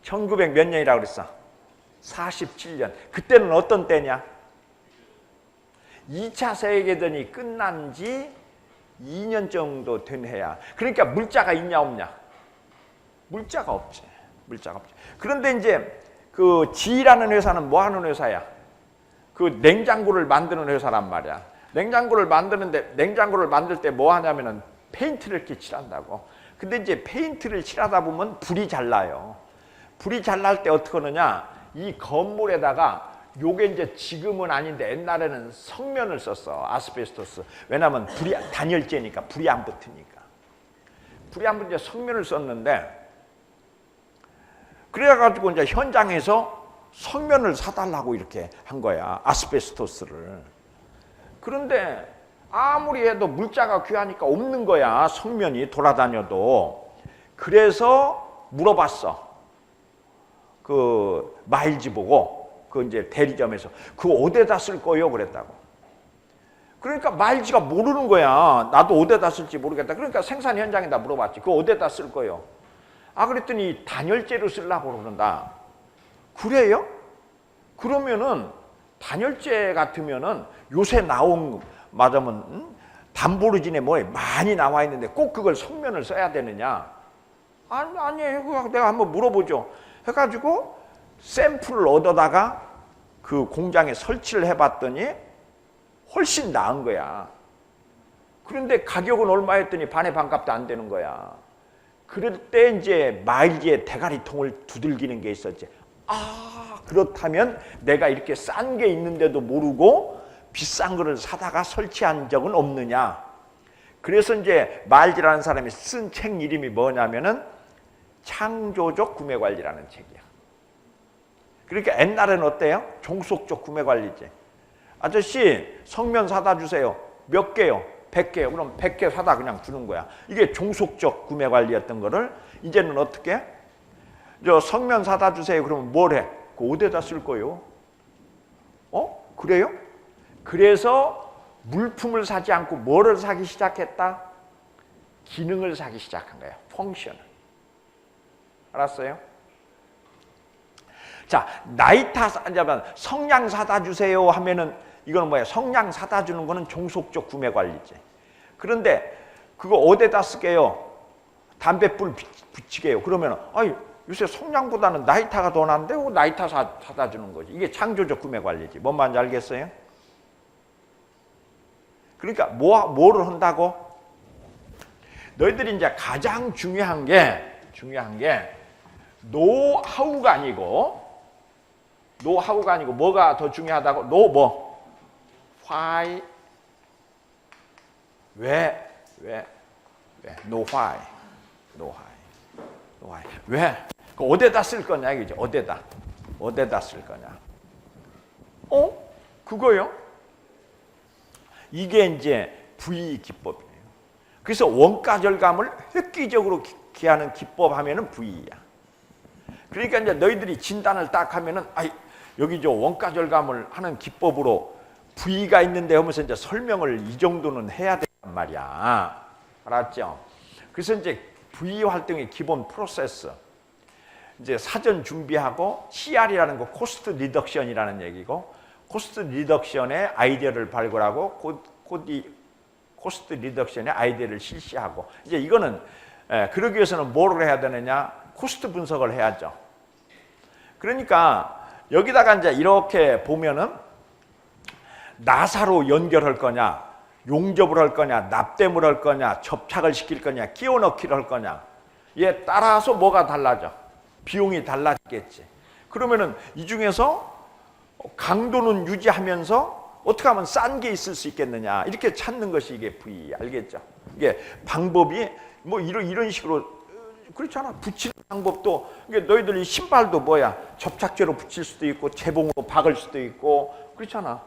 1900 몇 년이라고 그랬어? 47년. 그때는 어떤 때냐? 2차 세계대전이 끝난 지 2년 정도 된 해야. 그러니까 물자가 있냐 없냐? 물자가 없지. 그런데 이제 그 GE라는 회사는 뭐 하는 회사야? 그 냉장고를 만드는 회사란 말이야. 냉장고를 만들 때 뭐 하냐면은 페인트를 이렇게 칠한다고. 근데 이제 페인트를 칠하다 보면 불이 잘 나요. 불이 잘 날 때 어떻게 하느냐? 이 건물에다가, 요게 이제 지금은 아닌데 옛날에는 석면을 썼어. 아스베스토스. 왜냐면 단열재니까 불이 안 붙으니까. 불이 안 붙으니까 석면을 썼는데, 그래가지고 이제 현장에서 석면을 사달라고 이렇게 한 거야. 아스베스토스를. 그런데 아무리 해도 물자가 귀하니까 없는 거야. 석면이 돌아다녀도. 그래서 물어봤어. 그 마일즈 보고, 그 이제 대리점에서 그거 어디다 쓸 거예요? 그랬다고. 그러니까 마일즈가 모르는 거야. 나도 어디다 쓸지 모르겠다. 그러니까 생산 현장에다 물어봤지. 그거 어디다 쓸 거예요? 그랬더니 단열재로 쓰려고 그런다. 그래요? 그러면은 단열재 같으면은 요새 나온 말하면 담보르진에 뭐 많이 나와 있는데 꼭 그걸 석면을 써야 되느냐? 아니에요. 내가 한번 물어보죠. 해가지고 샘플을 얻어다가 그 공장에 설치를 해봤더니 훨씬 나은 거야. 그런데 가격은 얼마 했더니 반의 반값도 안 되는 거야. 그럴 때 이제 마일즈의 대가리통을 두들기는 게 있었지. 그렇다면 내가 이렇게 싼 게 있는데도 모르고 비싼 거를 사다가 설치한 적은 없느냐. 그래서 이제 말지라는 사람이 쓴 책 이름이 뭐냐면은 창조적 구매관리라는 책이야. 그러니까 옛날에는 어때요? 종속적 구매관리지. 아저씨 성면 사다 주세요. 몇 개요? 100개요. 그럼 100개 사다 그냥 주는 거야. 이게 종속적 구매관리였던 거를 이제는 어떻게? 저 성면 사다 주세요. 그러면 뭘 해? 그 어디에다 쓸 거예요? 그래요? 그래서 물품을 사지 않고 뭐를 사기 시작했다? 기능을 사기 시작한 거야. 펑션을. 알았어요? 자, 나이타 사자면 성냥 사다 주세요 하면은 이거는 뭐야? 성냥 사다 주는 거는 종속적 구매 관리지. 그런데 그거 어디에다 쓰게요? 담뱃불 붙이게요. 그러면 요새 성냥보다는 나이타가 더 난데 나이타 사다 주는 거지. 이게 창조적 구매 관리지. 뭔 말인지 알겠어요? 그러니까 뭐를 한다고? 너희들이 이제 가장 중요한 게 노하우가 아니고 뭐가 더 중요하다고? why? 왜? why? 왜? 그 어디다 쓸 거냐 이거지. 어디다 쓸 거냐? 그거요? 이게 이제 V 기법이에요. 그래서 원가 절감을 획기적으로 기하는 기법 하면은 V야. 그러니까 이제 너희들이 진단을 딱 하면은 여기 저 원가 절감을 하는 기법으로 V가 있는데 하면서 이제 설명을 이 정도는 해야 된단 말이야. 알았죠? 그래서 이제 V 활동의 기본 프로세스. 이제 사전 준비하고 CR이라는 거 코스트 리덕션이라는 얘기고 코스트 리덕션의 아이디어를 발굴하고 코스트 리덕션의 아이디어를 실시하고 이제 이거는 그러기 위해서는 뭐를 해야 되느냐? 코스트 분석을 해야죠. 그러니까 여기다가 이제 이렇게 보면은 나사로 연결할 거냐, 용접을 할 거냐, 납땜을 할 거냐, 접착을 시킬 거냐, 끼워 넣기를 할 거냐. 얘에 따라서 뭐가 달라져? 비용이 달라지겠지. 그러면은 이 중에서 강도는 유지하면서 어떻게 하면 싼 게 있을 수 있겠느냐. 이렇게 찾는 것이 이게 V. 알겠죠? 이게 방법이 뭐 이런 식으로 그렇잖아. 붙이는 방법도 이게 너희들이 신발도 뭐야? 접착제로 붙일 수도 있고 재봉으로 박을 수도 있고 그렇잖아.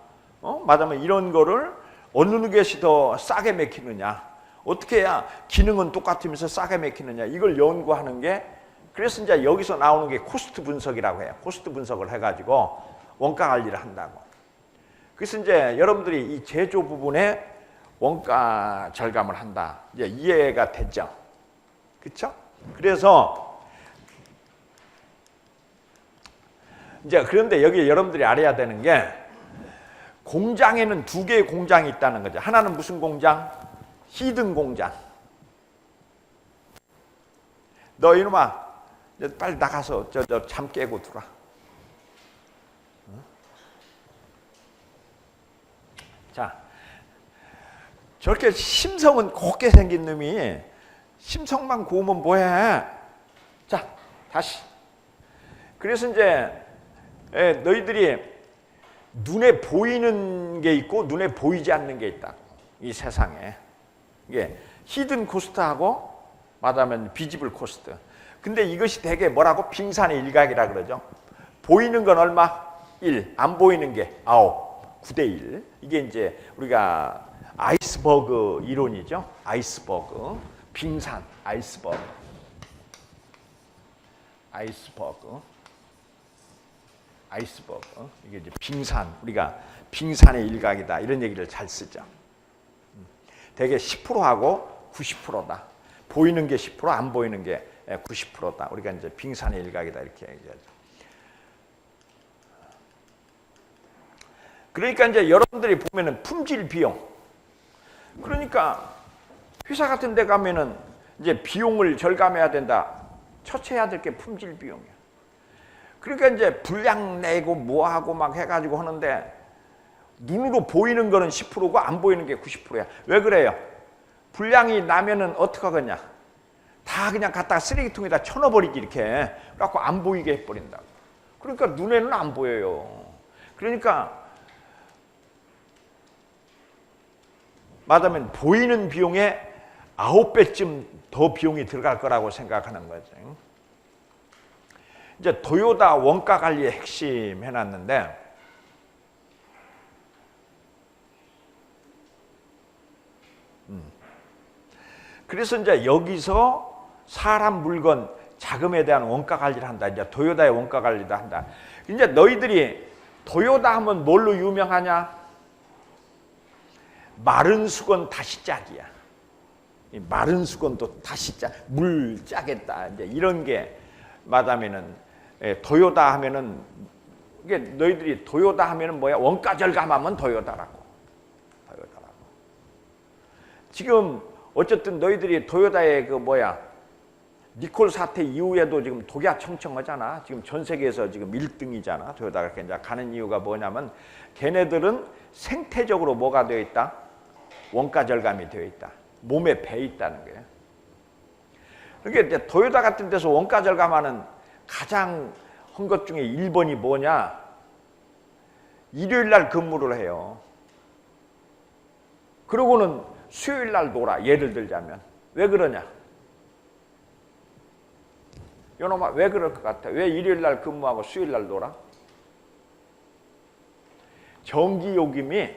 맞으면 이런 거를 어느 것이 더 싸게 맥히느냐. 어떻게 해야 기능은 똑같으면서 싸게 맥히느냐. 이걸 연구하는 게 그래서 이제 여기서 나오는 게 코스트 분석이라고 해요. 코스트 분석을 해가지고 원가 관리를 한다고. 그래서 이제 여러분들이 이 제조 부분에 원가 절감을 한다. 이제 이해가 됐죠? 그렇죠? 그래서 이제 그런데 여기 여러분들이 알아야 되는 게 공장에는 두 개의 공장이 있다는 거죠. 하나는 무슨 공장? 히든 공장. 너 이놈아 빨리 나가서 저 잠 깨고 들어와. 자, 저렇게 심성은 곱게 생긴 놈이 심성만 고우면 뭐해? 자, 다시. 그래서 이제 너희들이 눈에 보이는 게 있고 눈에 보이지 않는 게 있다. 이 세상에. 이게 히든 코스트하고 말하면 비지블 코스트. 근데 이것이 되게 뭐라고? 빙산의 일각이라 그러죠. 보이는 건 얼마? 1. 안 보이는 게 9. 9대 1. 이게 이제 우리가 아이스버그 이론이죠. 아이스버그. 빙산, 아이스버그. 이게 이제 빙산. 우리가 빙산의 일각이다. 이런 얘기를 잘 쓰죠. 되게 10%하고 90%다. 보이는 게 10%, 안 보이는 게 90%다. 우리가 이제 빙산의 일각이다. 이렇게 얘기하죠. 그러니까 이제 여러분들이 보면은 품질 비용. 그러니까 회사 같은 데 가면은 이제 비용을 절감해야 된다. 처치해야 될 게 품질 비용이야. 그러니까 이제 분량 내고 뭐하고 막 해가지고 하는데 눈으로 보이는 거는 10%고 안 보이는 게 90%야. 왜 그래요? 분량이 나면은 어떻게 하겠냐? 다 그냥 갖다가 쓰레기통에다 쳐넣어버리지 이렇게. 그래갖고 안 보이게 해버린다고. 그러니까 눈에는 안 보여요. 그러니까 말하자면 보이는 비용의 9배쯤 더 비용이 들어갈 거라고 생각하는 거죠. 이제 도요타 원가 관리의 핵심 해놨는데, 그래서 이제 여기서 사람, 물건, 자금에 대한 원가 관리를 한다. 이제 도요타의 원가 관리도 한다. 이제 너희들이 도요타 하면 뭘로 유명하냐? 마른 수건 다시 짝이야. 이 마른 수건도 다시 짝, 물 짜겠다. 이제 이런 게 말하면은 도요타 하면은 이게 너희들이 도요타 하면은 뭐야? 원가 절감하면 도요타라고. 도요타라고. 지금 어쨌든 너희들이 도요타의 그 뭐야? 니콜 사태 이후에도 지금 독야청청하잖아. 지금 전 세계에서 지금 1등이잖아. 도요타가 이렇게 이제 가는 이유가 뭐냐면 걔네들은 생태적으로 뭐가 되어 있다? 원가 절감이 되어 있다. 몸에 배 있다는 거예요. 그러니까 이제 도요타 같은 데서 원가 절감하는 가장 한 것 중에 1번이 뭐냐? 일요일 날 근무를 해요. 그러고는 수요일 날 놀아. 예를 들자면. 왜 그러냐? 요놈아, 왜 그럴 것 같아? 왜 일요일 날 근무하고 수요일 날 놀아? 전기요금이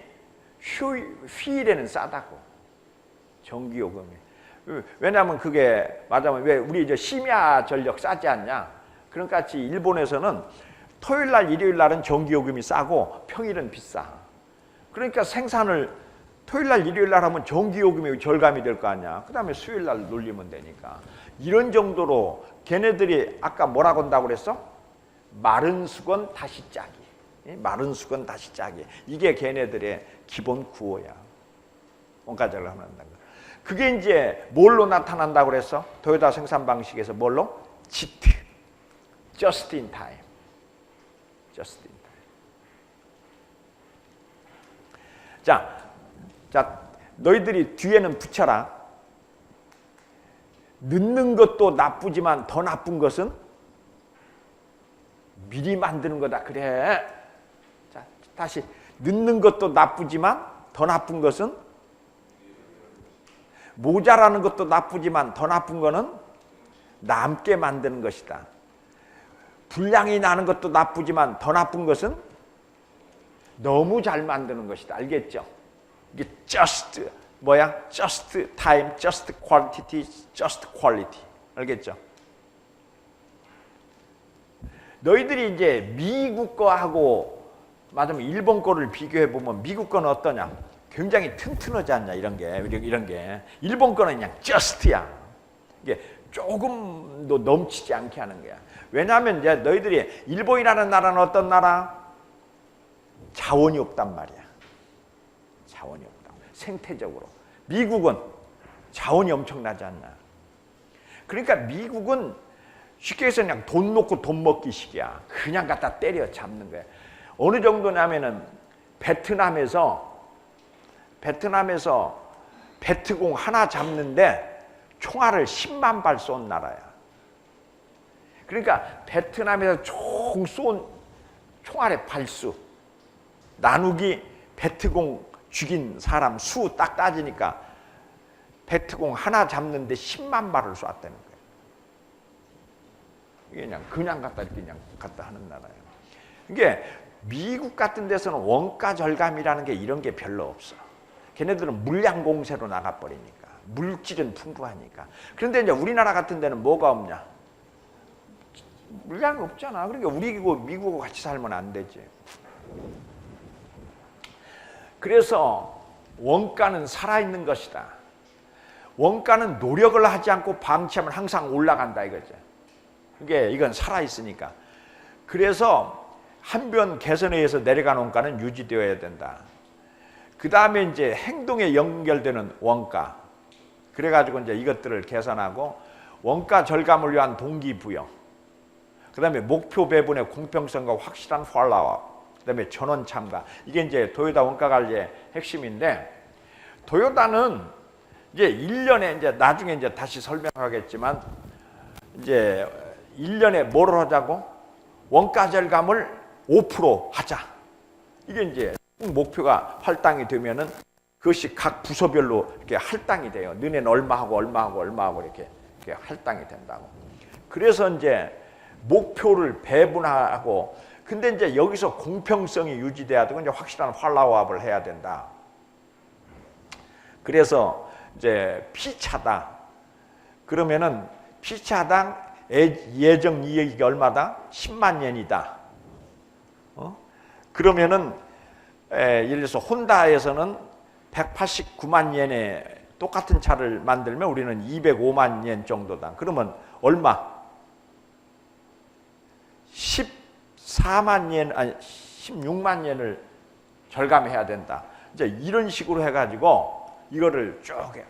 휴일에는 싸다고. 전기요금이. 왜냐하면 그게 말하자면 왜 우리 이제 심야 전력 싸지 않냐? 그런 같이 일본에서는 토요일 날, 일요일 날은 전기요금이 싸고 평일은 비싸. 그러니까 생산을 토요일 날, 일요일 날 하면 전기요금이 절감이 될 거 아니야. 그 다음에 수요일 날 놀리면 되니까. 이런 정도로 걔네들이 아까 뭐라고 한다고 그랬어? 마른 수건 다시 짜기. 마른 수건 다시 짜기. 이게 걔네들의 기본 구호야. 원가 절감을 한다는 거. 그게 이제 뭘로 나타난다고 그랬어? 도요타 생산 방식에서 뭘로? GT. Just in time. Just in time. 자, 너희들이 뒤에는 붙여라. 늦는 것도 나쁘지만 더 나쁜 것은 미리 만드는 거다. 그래. 자, 다시. 늦는 것도 나쁘지만 더 나쁜 것은 모자라는 것도 나쁘지만 더 나쁜 거는 남게 만드는 것이다. 불량이 나는 것도 나쁘지만 더 나쁜 것은 너무 잘 만드는 것이다. 알겠죠? 이게 just 뭐야? just time, just quantity, just quality. 알겠죠? 너희들이 이제 미국 거하고 맞으면 일본 거를 비교해 보면 미국 거는 어떠냐? 굉장히 튼튼하지 않냐? 이런 게 일본 거는 그냥 just야. 이게 조금도 넘치지 않게 하는 거야. 왜냐하면 이제 너희들이 일본이라는 나라는 어떤 나라? 자원이 없단 말이야. 자원이 없다. 생태적으로. 미국은 자원이 엄청나지 않나. 그러니까 미국은 쉽게 해서 그냥 돈 놓고 돈 먹기식이야. 그냥 갖다 때려 잡는 거야. 어느 정도냐면은 베트남에서 베트공 하나 잡는데 총알을 10만 발 쏜 나라야. 그러니까 베트남에서 총 쏜 총알의 발수 나누기 베트공 죽인 사람 수 딱 따지니까 베트공 하나 잡는데 10만 발을 쐈다는 거예요. 이게 그냥 갖다 이렇게 그냥 갖다 하는 나라예요. 이게 미국 같은 데서는 원가 절감이라는 게 이런 게 별로 없어. 걔네들은 물량 공세로 나가버리니까. 물질은 풍부하니까. 그런데 이제 우리나라 같은 데는 뭐가 없냐? 물량이 없잖아. 그러니까 우리고 미국하고 같이 살면 안 되지. 그래서 원가는 살아있는 것이다. 원가는 노력을 하지 않고 방치하면 항상 올라간다 이거죠. 이건 살아있으니까. 그래서 한 번 개선에 의해서 내려간 원가는 유지되어야 된다. 그 다음에 이제 행동에 연결되는 원가. 그래가지고 이제 이것들을 계산하고 원가 절감을 위한 동기부여. 그 다음에 목표 배분의 공평성과 확실한 팔로워. 그 다음에 전원 참가. 이게 이제 도요타 원가 관리의 핵심인데, 도요타는 이제 1년에 이제 나중에 이제 다시 설명하겠지만, 이제 1년에 뭐를 하자고? 원가 절감을 5% 하자. 이게 이제 목표가 할당이 되면은 그것이 각 부서별로 이렇게 할당이 돼요. 너네는 얼마하고 얼마하고 얼마하고 이렇게 할당이 된다고. 그래서 이제 목표를 배분하고, 근데 이제 여기서 공평성이 유지돼야 되고 이제 확실한 팔로우업을 해야 된다. 그래서 이제 피차다. 그러면은 피차당 예정 이익이 얼마다? 10만 엔이다. 그러면은 예를 들어서 혼다에서는 189만 엔에 똑같은 차를 만들면 우리는 205만 엔 정도다. 그러면 얼마? 14만 엔, 아니 16만 엔을 절감해야 된다. 이제 이런 식으로 해가지고 이거를 쭉 해.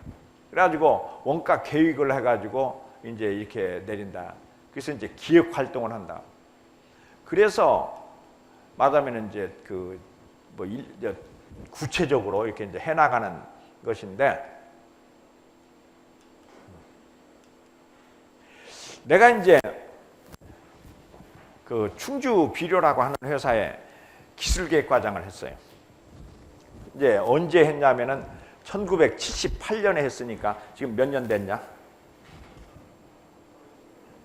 그래가지고 원가 계획을 해가지고 이제 이렇게 내린다. 그래서 이제 기획 활동을 한다. 그래서 말하면 이제 구체적으로 이렇게 이제 해나가는 것인데, 내가 이제 그 충주 비료라고 하는 회사에 기술계획과장을 했어요. 이제 언제 했냐면은 1978년에 했으니까 지금 몇 년 됐냐?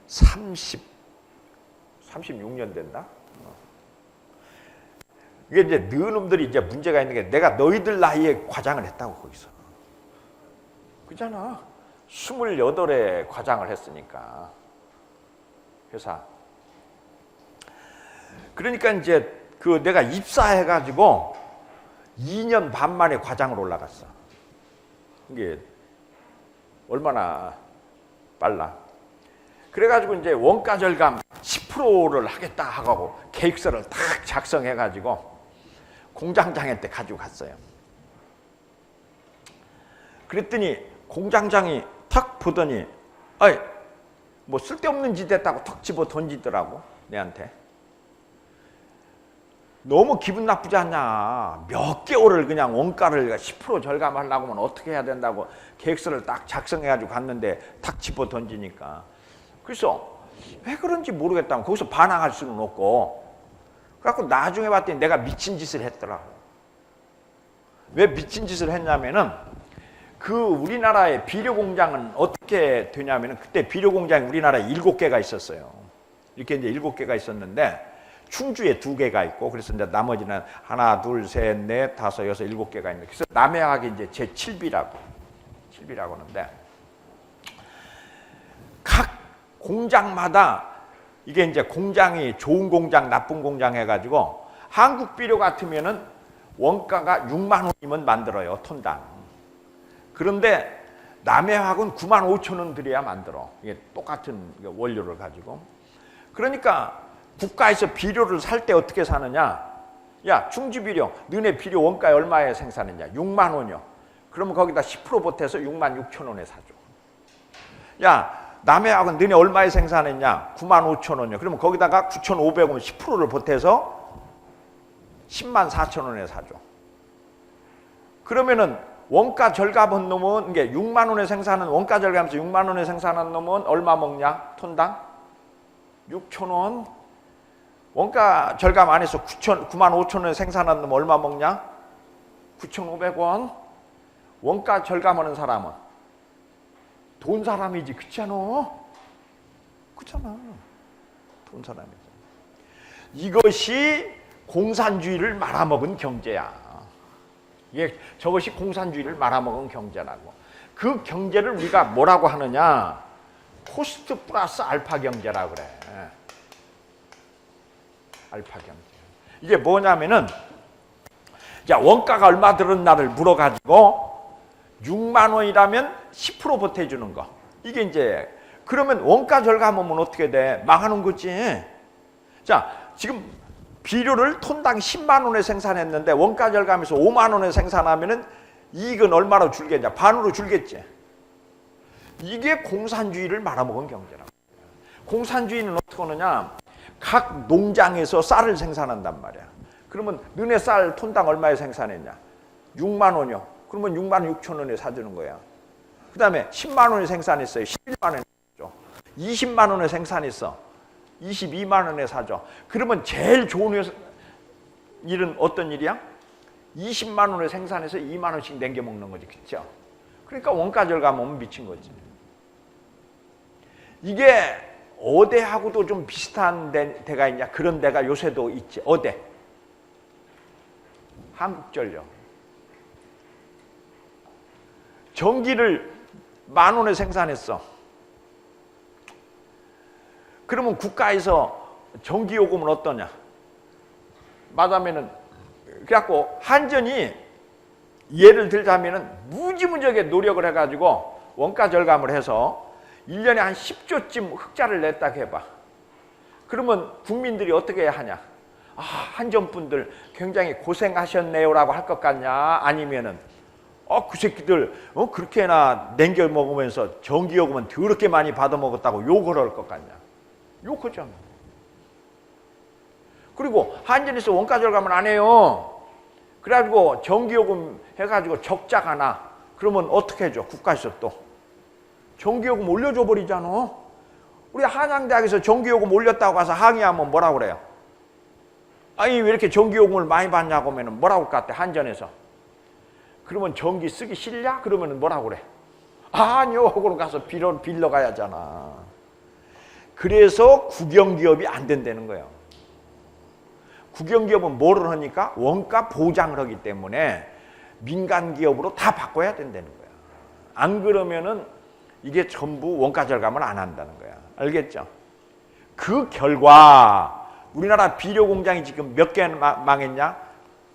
36년 됐나? 이게 이제 너놈들이 이제 문제가 있는 게, 내가 너희들 나이에 과장을 했다고 거기서. 그잖아. 28에 과장을 했으니까 회사. 그러니까 이제 그 내가 입사해가지고 2년 반 만에 과장으로 올라갔어. 이게 얼마나 빨라. 그래가지고 이제 원가 절감 10%를 하겠다 하고 계획서를 딱 작성해가지고 공장장한테 가지고 갔어요. 그랬더니 공장장이 탁 보더니, 아이, 뭐 쓸데없는 짓 했다고 턱 집어 던지더라고, 내한테. 너무 기분 나쁘지 않냐. 몇 개월을 그냥 원가를 10% 절감하려고 하면 어떻게 해야 된다고 계획서를 딱 작성해가지고 갔는데 탁 집어 던지니까. 그래서 왜 그런지 모르겠다면 거기서 반항할 수는 없고, 그래갖고 나중에 봤더니 내가 미친 짓을 했더라고. 왜 미친 짓을 했냐면은, 그 우리나라의 비료 공장은 어떻게 되냐면은, 그때 비료 공장이 우리나라에 7개가 있었어요. 이렇게 이제 7개가 있었는데 충주에 2개가 있고, 그래서 이제 나머지는 하나, 둘, 셋, 넷, 다섯, 여섯, 7개가 있는데, 그래서 남해학이 이제 제7비라고 하는데, 각 공장마다 이게 이제 공장이 좋은 공장, 나쁜 공장 해가지고, 한국 비료 같으면은 원가가 6만 원이면 만들어요, 톤당. 그런데 남해학은 9만 5천 원 들여야 만들어. 이게 똑같은 원료를 가지고. 그러니까 국가에서 비료를 살 때 어떻게 사느냐? 야, 충주비료, 너네 비료 원가에 얼마에 생산했냐? 6만 원이요. 그러면 거기다 10% 보태서 6만 6천 원에 사줘. 야, 남해학은 너네 얼마에 생산했냐? 9만 5천 원이요. 그러면 거기다가 9,500원 10%를 보태서 10만 4천 원에 사줘. 그러면은 원가 절감한 놈은, 이게 6만 원에 생산한, 원가 절감해서 6만 원에 생산한 놈은 얼마 먹냐? 톤당? 6천 원. 원가 절감 안 해서 9만 5천 원에 생산한 놈은 얼마 먹냐? 9,500원. 원가 절감하는 사람은 돈 사람이지, 그렇잖아. 그렇잖아. 돈 사람이지. 이것이 공산주의를 말아먹은 경제야. 이게 저것이 공산주의를 말아먹은 경제라고. 그 경제를 우리가 뭐라고 하느냐? 코스트 플러스 알파 경제라고 그래. 알파 경제. 이게 뭐냐면은, 자, 원가가 얼마 들었나를 물어가지고 6만 원이라면 10% 보태주는 거. 이게 이제, 그러면 원가 절감하면 어떻게 돼? 망하는 거지. 자, 지금 비료를 톤당 10만 원에 생산했는데 원가 절감에서 5만 원에 생산하면은 이익은 얼마로 줄겠냐? 반으로 줄겠지. 이게 공산주의를 말아먹은 경제라고. 공산주의는 어떻게 하느냐? 각 농장에서 쌀을 생산한단 말이야. 그러면 너네 쌀 톤당 얼마에 생산했냐? 6만 원이요. 그러면 6만 6천 원에 사주는 거야. 그 다음에 10만 원에 생산했어요. 11만 원에 샀죠. 20만 원에 생산했어. 22만 원에 사죠. 그러면 제일 좋은 일은 어떤 일이야? 20만 원을 생산해서 2만 원씩 남겨 먹는 거지. 그렇죠? 그러니까 원가 절감하면 미친 거지. 이게 어대하고도 좀 비슷한 데가 있냐? 그런 데가 요새도 있지. 어대. 한국전력. 전기를 10,000원에 생산했어. 그러면 국가에서 전기요금은 어떠냐? 말하면은 그래갖고 한전이 예를 들자면은 무지무지하게 노력을 해가지고 원가 절감을 해서 1년에 한 10조쯤 흑자를 냈다 해봐. 그러면 국민들이 어떻게 하냐? 아, 한전분들 굉장히 고생하셨네요라고 할 것 같냐? 아니면은 그 새끼들 그렇게나 냉겨 먹으면서 전기요금은 더럽게 많이 받아 먹었다고 욕을 할 것 같냐? 욕하잖아. 그리고 한전에서 원가 절감을 안 해요. 그래가지고 전기요금 해가지고 적자가 나. 그러면 어떻게 해줘? 국가에서 또 전기요금 올려줘 버리잖아. 우리 한양대학에서 전기요금 올렸다고 가서 항의하면 뭐라고 그래요? 아니 왜 이렇게 전기요금을 많이 받냐고 하면 뭐라고 할 것 같아? 한전에서. 그러면 전기 쓰기 싫냐? 그러면 뭐라고 그래? 아니요 하고 가서 빌려 가야잖아. 그래서 국영기업이 안 된다는 거예요. 국영기업은 뭐를 하니까? 원가 보장을 하기 때문에 민간기업으로 다 바꿔야 된다는 거야. 안 그러면은 이게 전부 원가 절감을 안 한다는 거야. 알겠죠? 그 결과 우리나라 비료 공장이 지금 몇 개 망했냐?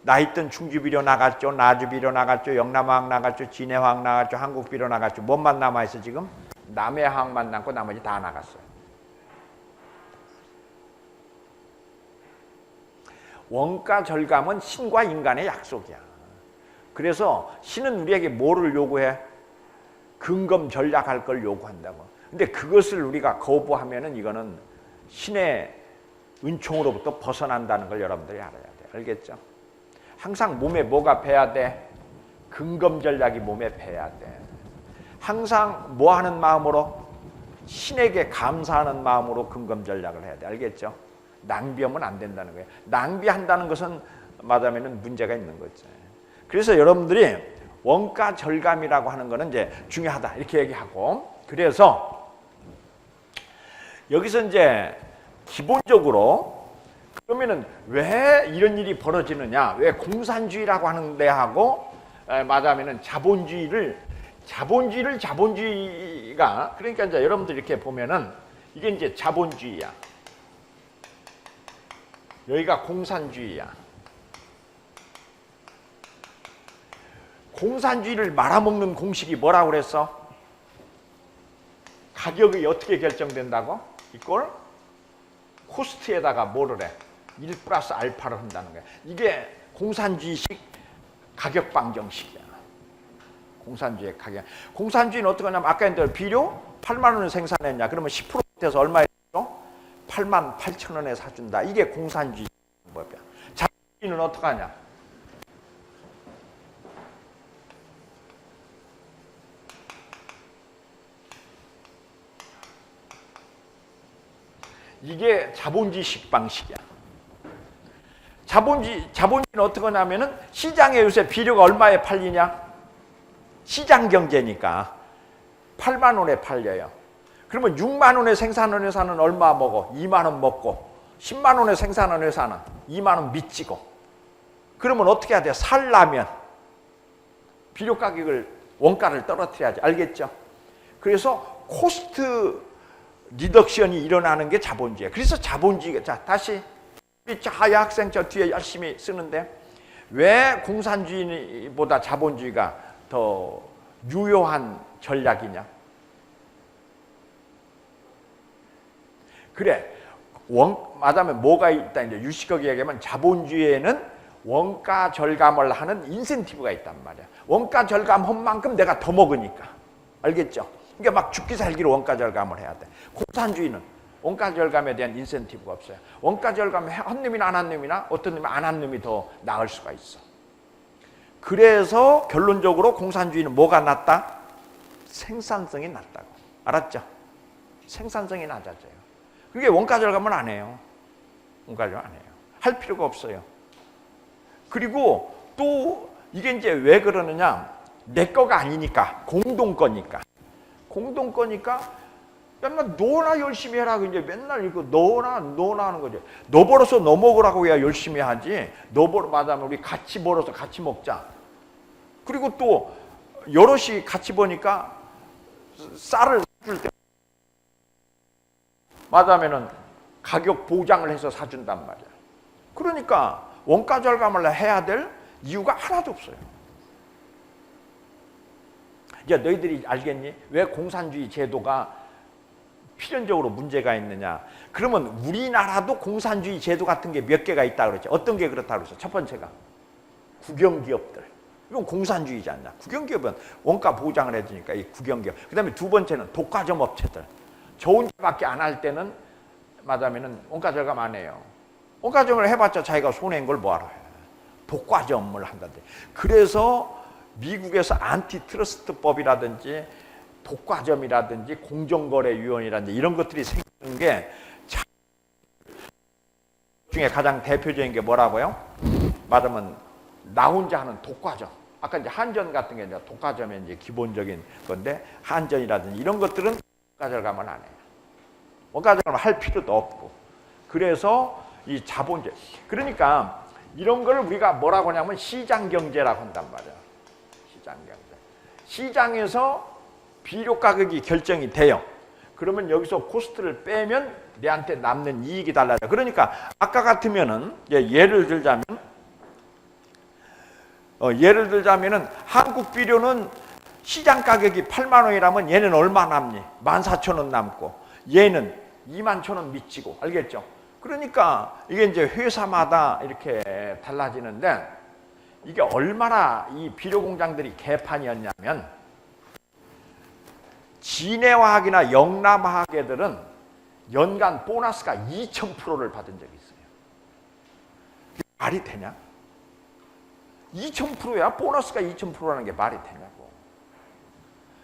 나 있던 충주비료 나갔죠, 나주비료 나갔죠, 영남화학 나갔죠, 진해화학 나갔죠, 한국비료 나갔죠. 뭔만 남아있어 지금? 남해화학만 남고 나머지 다 나갔어요. 원가 절감은 신과 인간의 약속이야. 그래서 신은 우리에게 뭐를 요구해? 근검 전략할 걸 요구한다고. 근데 그것을 우리가 거부하면은 이거는 신의 은총으로부터 벗어난다는 걸 여러분들이 알아야 돼. 알겠죠? 항상 몸에 뭐가 배야 돼? 근검 전략이 몸에 배야 돼. 항상 뭐 하는 마음으로? 신에게 감사하는 마음으로 근검 전략을 해야 돼. 알겠죠? 낭비하면 안 된다는 거예요. 낭비한다는 것은 말하자면 문제가 있는 거죠. 그래서 여러분들이 원가 절감이라고 하는 거는 이제 중요하다 이렇게 얘기하고, 그래서 여기서 이제 기본적으로 그러면은 왜 이런 일이 벌어지느냐? 왜 공산주의라고 하는 데하고 말하자면은 자본주의가 그러니까 이제 여러분들 이렇게 보면은 이게 이제 자본주의야. 여기가 공산주의야. 공산주의를 말아먹는 공식이 뭐라고 그랬어? 가격이 어떻게 결정된다고? 이걸 코스트에다가 뭐를 해? 1 플러스 알파를 한다는 거야. 이게 공산주의식 가격 방정식이야. 공산주의의 가격. 공산주의는 어떻게 하냐면 아까 했던 비료 8만 원을 생산했냐? 그러면 10% 돼서 얼마에 줘? 88,000원에 사준다. 이게 공산주의 방법이야. 자본주의는 어떻게 하냐? 이게 자본주의식 방식이야. 자본주의는 어떻게 하냐면은 시장에 요새 비료가 얼마에 팔리냐? 시장 경제니까 8만 원에 팔려요. 그러면 6만 원에 생산한 회사는 얼마 먹어? 2만 원 먹고 10만 원에 생산한 회사는 2만 원 미치고. 그러면 어떻게 해야 돼? 살려면 비료 가격을 원가를 떨어뜨려야지. 알겠죠? 그래서 코스트 리덕션이 일어나는 게 자본주의예요. 그래서 자본주의가 자 다시 하야 학생 저 뒤에 열심히 쓰는데 왜 공산주의보다 자본주의가 더 유효한 전략이냐? 그래 말하자면 뭐가 있다 이제 유식하게 얘기하면 자본주의에는 원가 절감을 하는 인센티브가 있단 말이야. 원가 절감한 만큼 내가 더 먹으니까. 알겠죠? 그러니까 막 죽기 살기로 원가 절감을 해야 돼. 공산주의는 원가 절감에 대한 인센티브가 없어요. 원가 절감 한 놈이나 안 한 놈이나 어떤 놈이 안 한 놈이 더 나을 수가 있어. 그래서 결론적으로 공산주의는 뭐가 낮다? 생산성이 낮다고. 알았죠? 생산성이 낮아져요. 그게 원가 절감은 안 해요. 원가 절감 안 해요. 할 필요가 없어요. 그리고 또 이게 이제 왜 그러느냐? 내 거가 아니니까, 공동 거니까. 공동 거니까 맨날 너나 열심히 해라. 이제 맨날 이거 너나 하는 거죠. 너 벌어서 너 먹으라고 해야 열심히 하지. 너 벌어 맞으면 우리 같이 벌어서 같이 먹자. 그리고 또 여럿이 같이 버니까 쌀을 줄 때 맞으면은 가격 보장을 해서 사준단 말이야. 그러니까 원가 절감을 해야 될 이유가 하나도 없어요. 이제 너희들이 알겠니? 왜 공산주의 제도가 필연적으로 문제가 있느냐? 그러면 우리나라도 공산주의 제도 같은 게 몇 개가 있다 그랬죠. 어떤 게 그렇다고 그랬어? 첫 번째가 국영기업들. 이건 공산주의지 않냐? 국영기업은 원가 보장을 해주니까 이 국영기업. 그다음에 두 번째는 독과점 업체들. 저 혼자밖에 안 할 때는 맞으면은 원가 절감 안 해요. 원가점을 해봤자 자기가 손해인 걸 뭐하러 해? 독과점을 한다든지. 그래서 미국에서 안티트러스트법이라든지 독과점이라든지 공정거래위원회라든지 이런 것들이 생기는 게 중에 가장 대표적인 게 뭐라고요? 말하면 나 혼자 하는 독과점. 아까 이제 한전 같은 게 이제 독과점의 이제 기본적인 건데 한전이라든지 이런 것들은 원가 절감을 안 해요. 원가 절감을 할 필요도 없고. 그래서 이 자본주의. 그러니까 이런 걸 우리가 뭐라고 하냐면 시장 경제라고 한단 말이야. 시장 경제. 시장에서 비료 가격이 결정이 돼요. 그러면 여기서 코스트를 빼면 내한테 남는 이익이 달라져. 그러니까 아까 같으면은 예를 들자면은 한국 비료는 시장 가격이 8만 원이라면 얘는 얼마 남니? 14,000원 남고 얘는 21,000원 미치고. 알겠죠? 그러니까 이게 이제 회사마다 이렇게 달라지는데 이게 얼마나 이 비료 공장들이 개판이었냐면 진해화학이나 영남화학애들은 연간 보너스가 2000%를 받은 적이 있어요. 말이 되냐? 2000%야? 보너스가 2000%라는 게 말이 되냐고.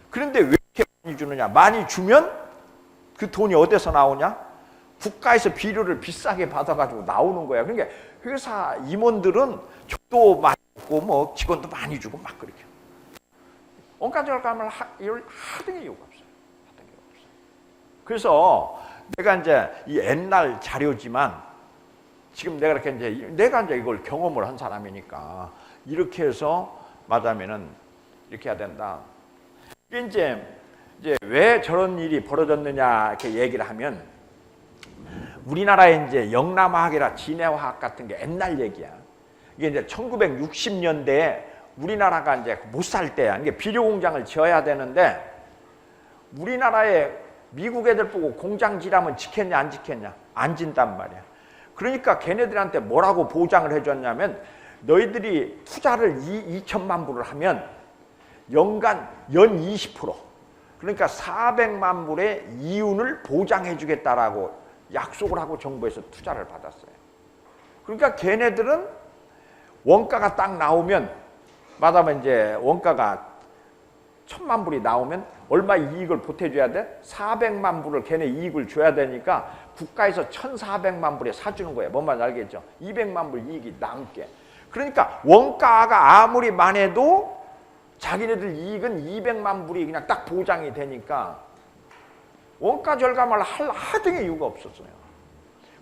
그런데 왜 이렇게 많이 주느냐? 많이 주면 그 돈이 어디서 나오냐? 국가에서 비료를 비싸게 받아가지고 나오는 거야. 그러니까 회사 임원들은 족도 많이 주고 뭐 직원도 많이 주고 막 그렇게. 원가 절감을 하등의 이유가 없어요. 하등의 이유가 없어요. 그래서 내가 이제 이 옛날 자료지만 지금 내가 이제 이걸 경험을 한 사람이니까 이렇게 해서 말하면은 이렇게 해야 된다. 이게 이제 왜 저런 일이 벌어졌느냐 이렇게 얘기를 하면 우리나라에 이제 영남화학이나 진해화학 같은 게 옛날 얘기야. 이게 이제 1960년대에 우리나라가 이제 못 살 때야. 이게 비료 공장을 지어야 되는데 우리나라에 미국 애들 보고 공장 지라면 지켰냐 안 지켰냐? 안 진단 말이야. 그러니까 걔네들한테 뭐라고 보장을 해줬냐면 너희들이 투자를 2천만 불을 하면 연 20% 그러니까 400만 불의 이윤을 보장해 주겠다라고 약속을 하고 정부에서 투자를 받았어요. 그러니까 걔네들은 원가가 딱 나오면 말하면 이제 원가가 1000만 불이 나오면 얼마 이익을 보태줘야 돼? 400만 불을 걔네 이익을 줘야 되니까 국가에서 1400만 불에 사주는 거예요. 뭔 말인지 알겠죠? 200만 불 이익이 남게. 그러니까 원가가 아무리 많아도 자기네들 이익은 200만 불이 그냥 딱 보장이 되니까 원가 절감을 할 하등의 이유가 없었어요.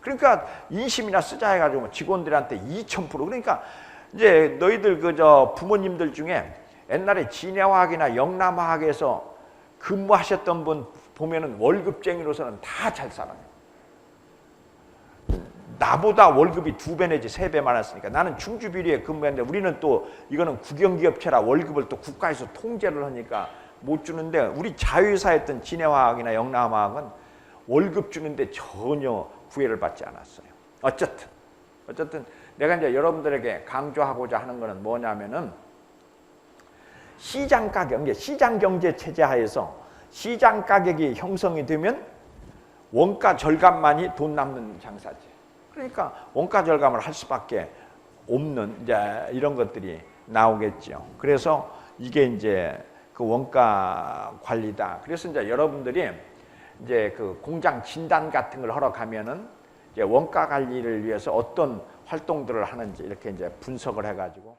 그러니까 인심이나 쓰자 해가지고 직원들한테 2000% 그러니까 이제 너희들 부모님들 중에 옛날에 진해화학이나 영남화학에서 근무하셨던 분 보면은 월급쟁이로서는 다 잘 살아요. 나보다 월급이 2배 내지 3배 많았으니까 나는 충주비료에 근무했는데 우리는 또 이거는 국영기업체라 월급을 또 국가에서 통제를 하니까 못 주는데 우리 자회사였던 진해화학이나 영남화학은 월급 주는데 전혀 구애를 받지 않았어요. 어쨌든 내가 이제 여러분들에게 강조하고자 하는 것은 뭐냐면은 시장 가격, 시장 경제 체제 하에서 시장 가격이 형성이 되면 원가 절감만이 돈 남는 장사지. 그러니까 원가 절감을 할 수밖에 없는 이제 이런 것들이 나오겠죠. 그래서 이게 이제 그 원가 관리다. 그래서 이제 여러분들이 이제 그 공장 진단 같은 걸 하러 가면은 이제 원가 관리를 위해서 어떤 활동들을 하는지 이렇게 이제 분석을 해가지고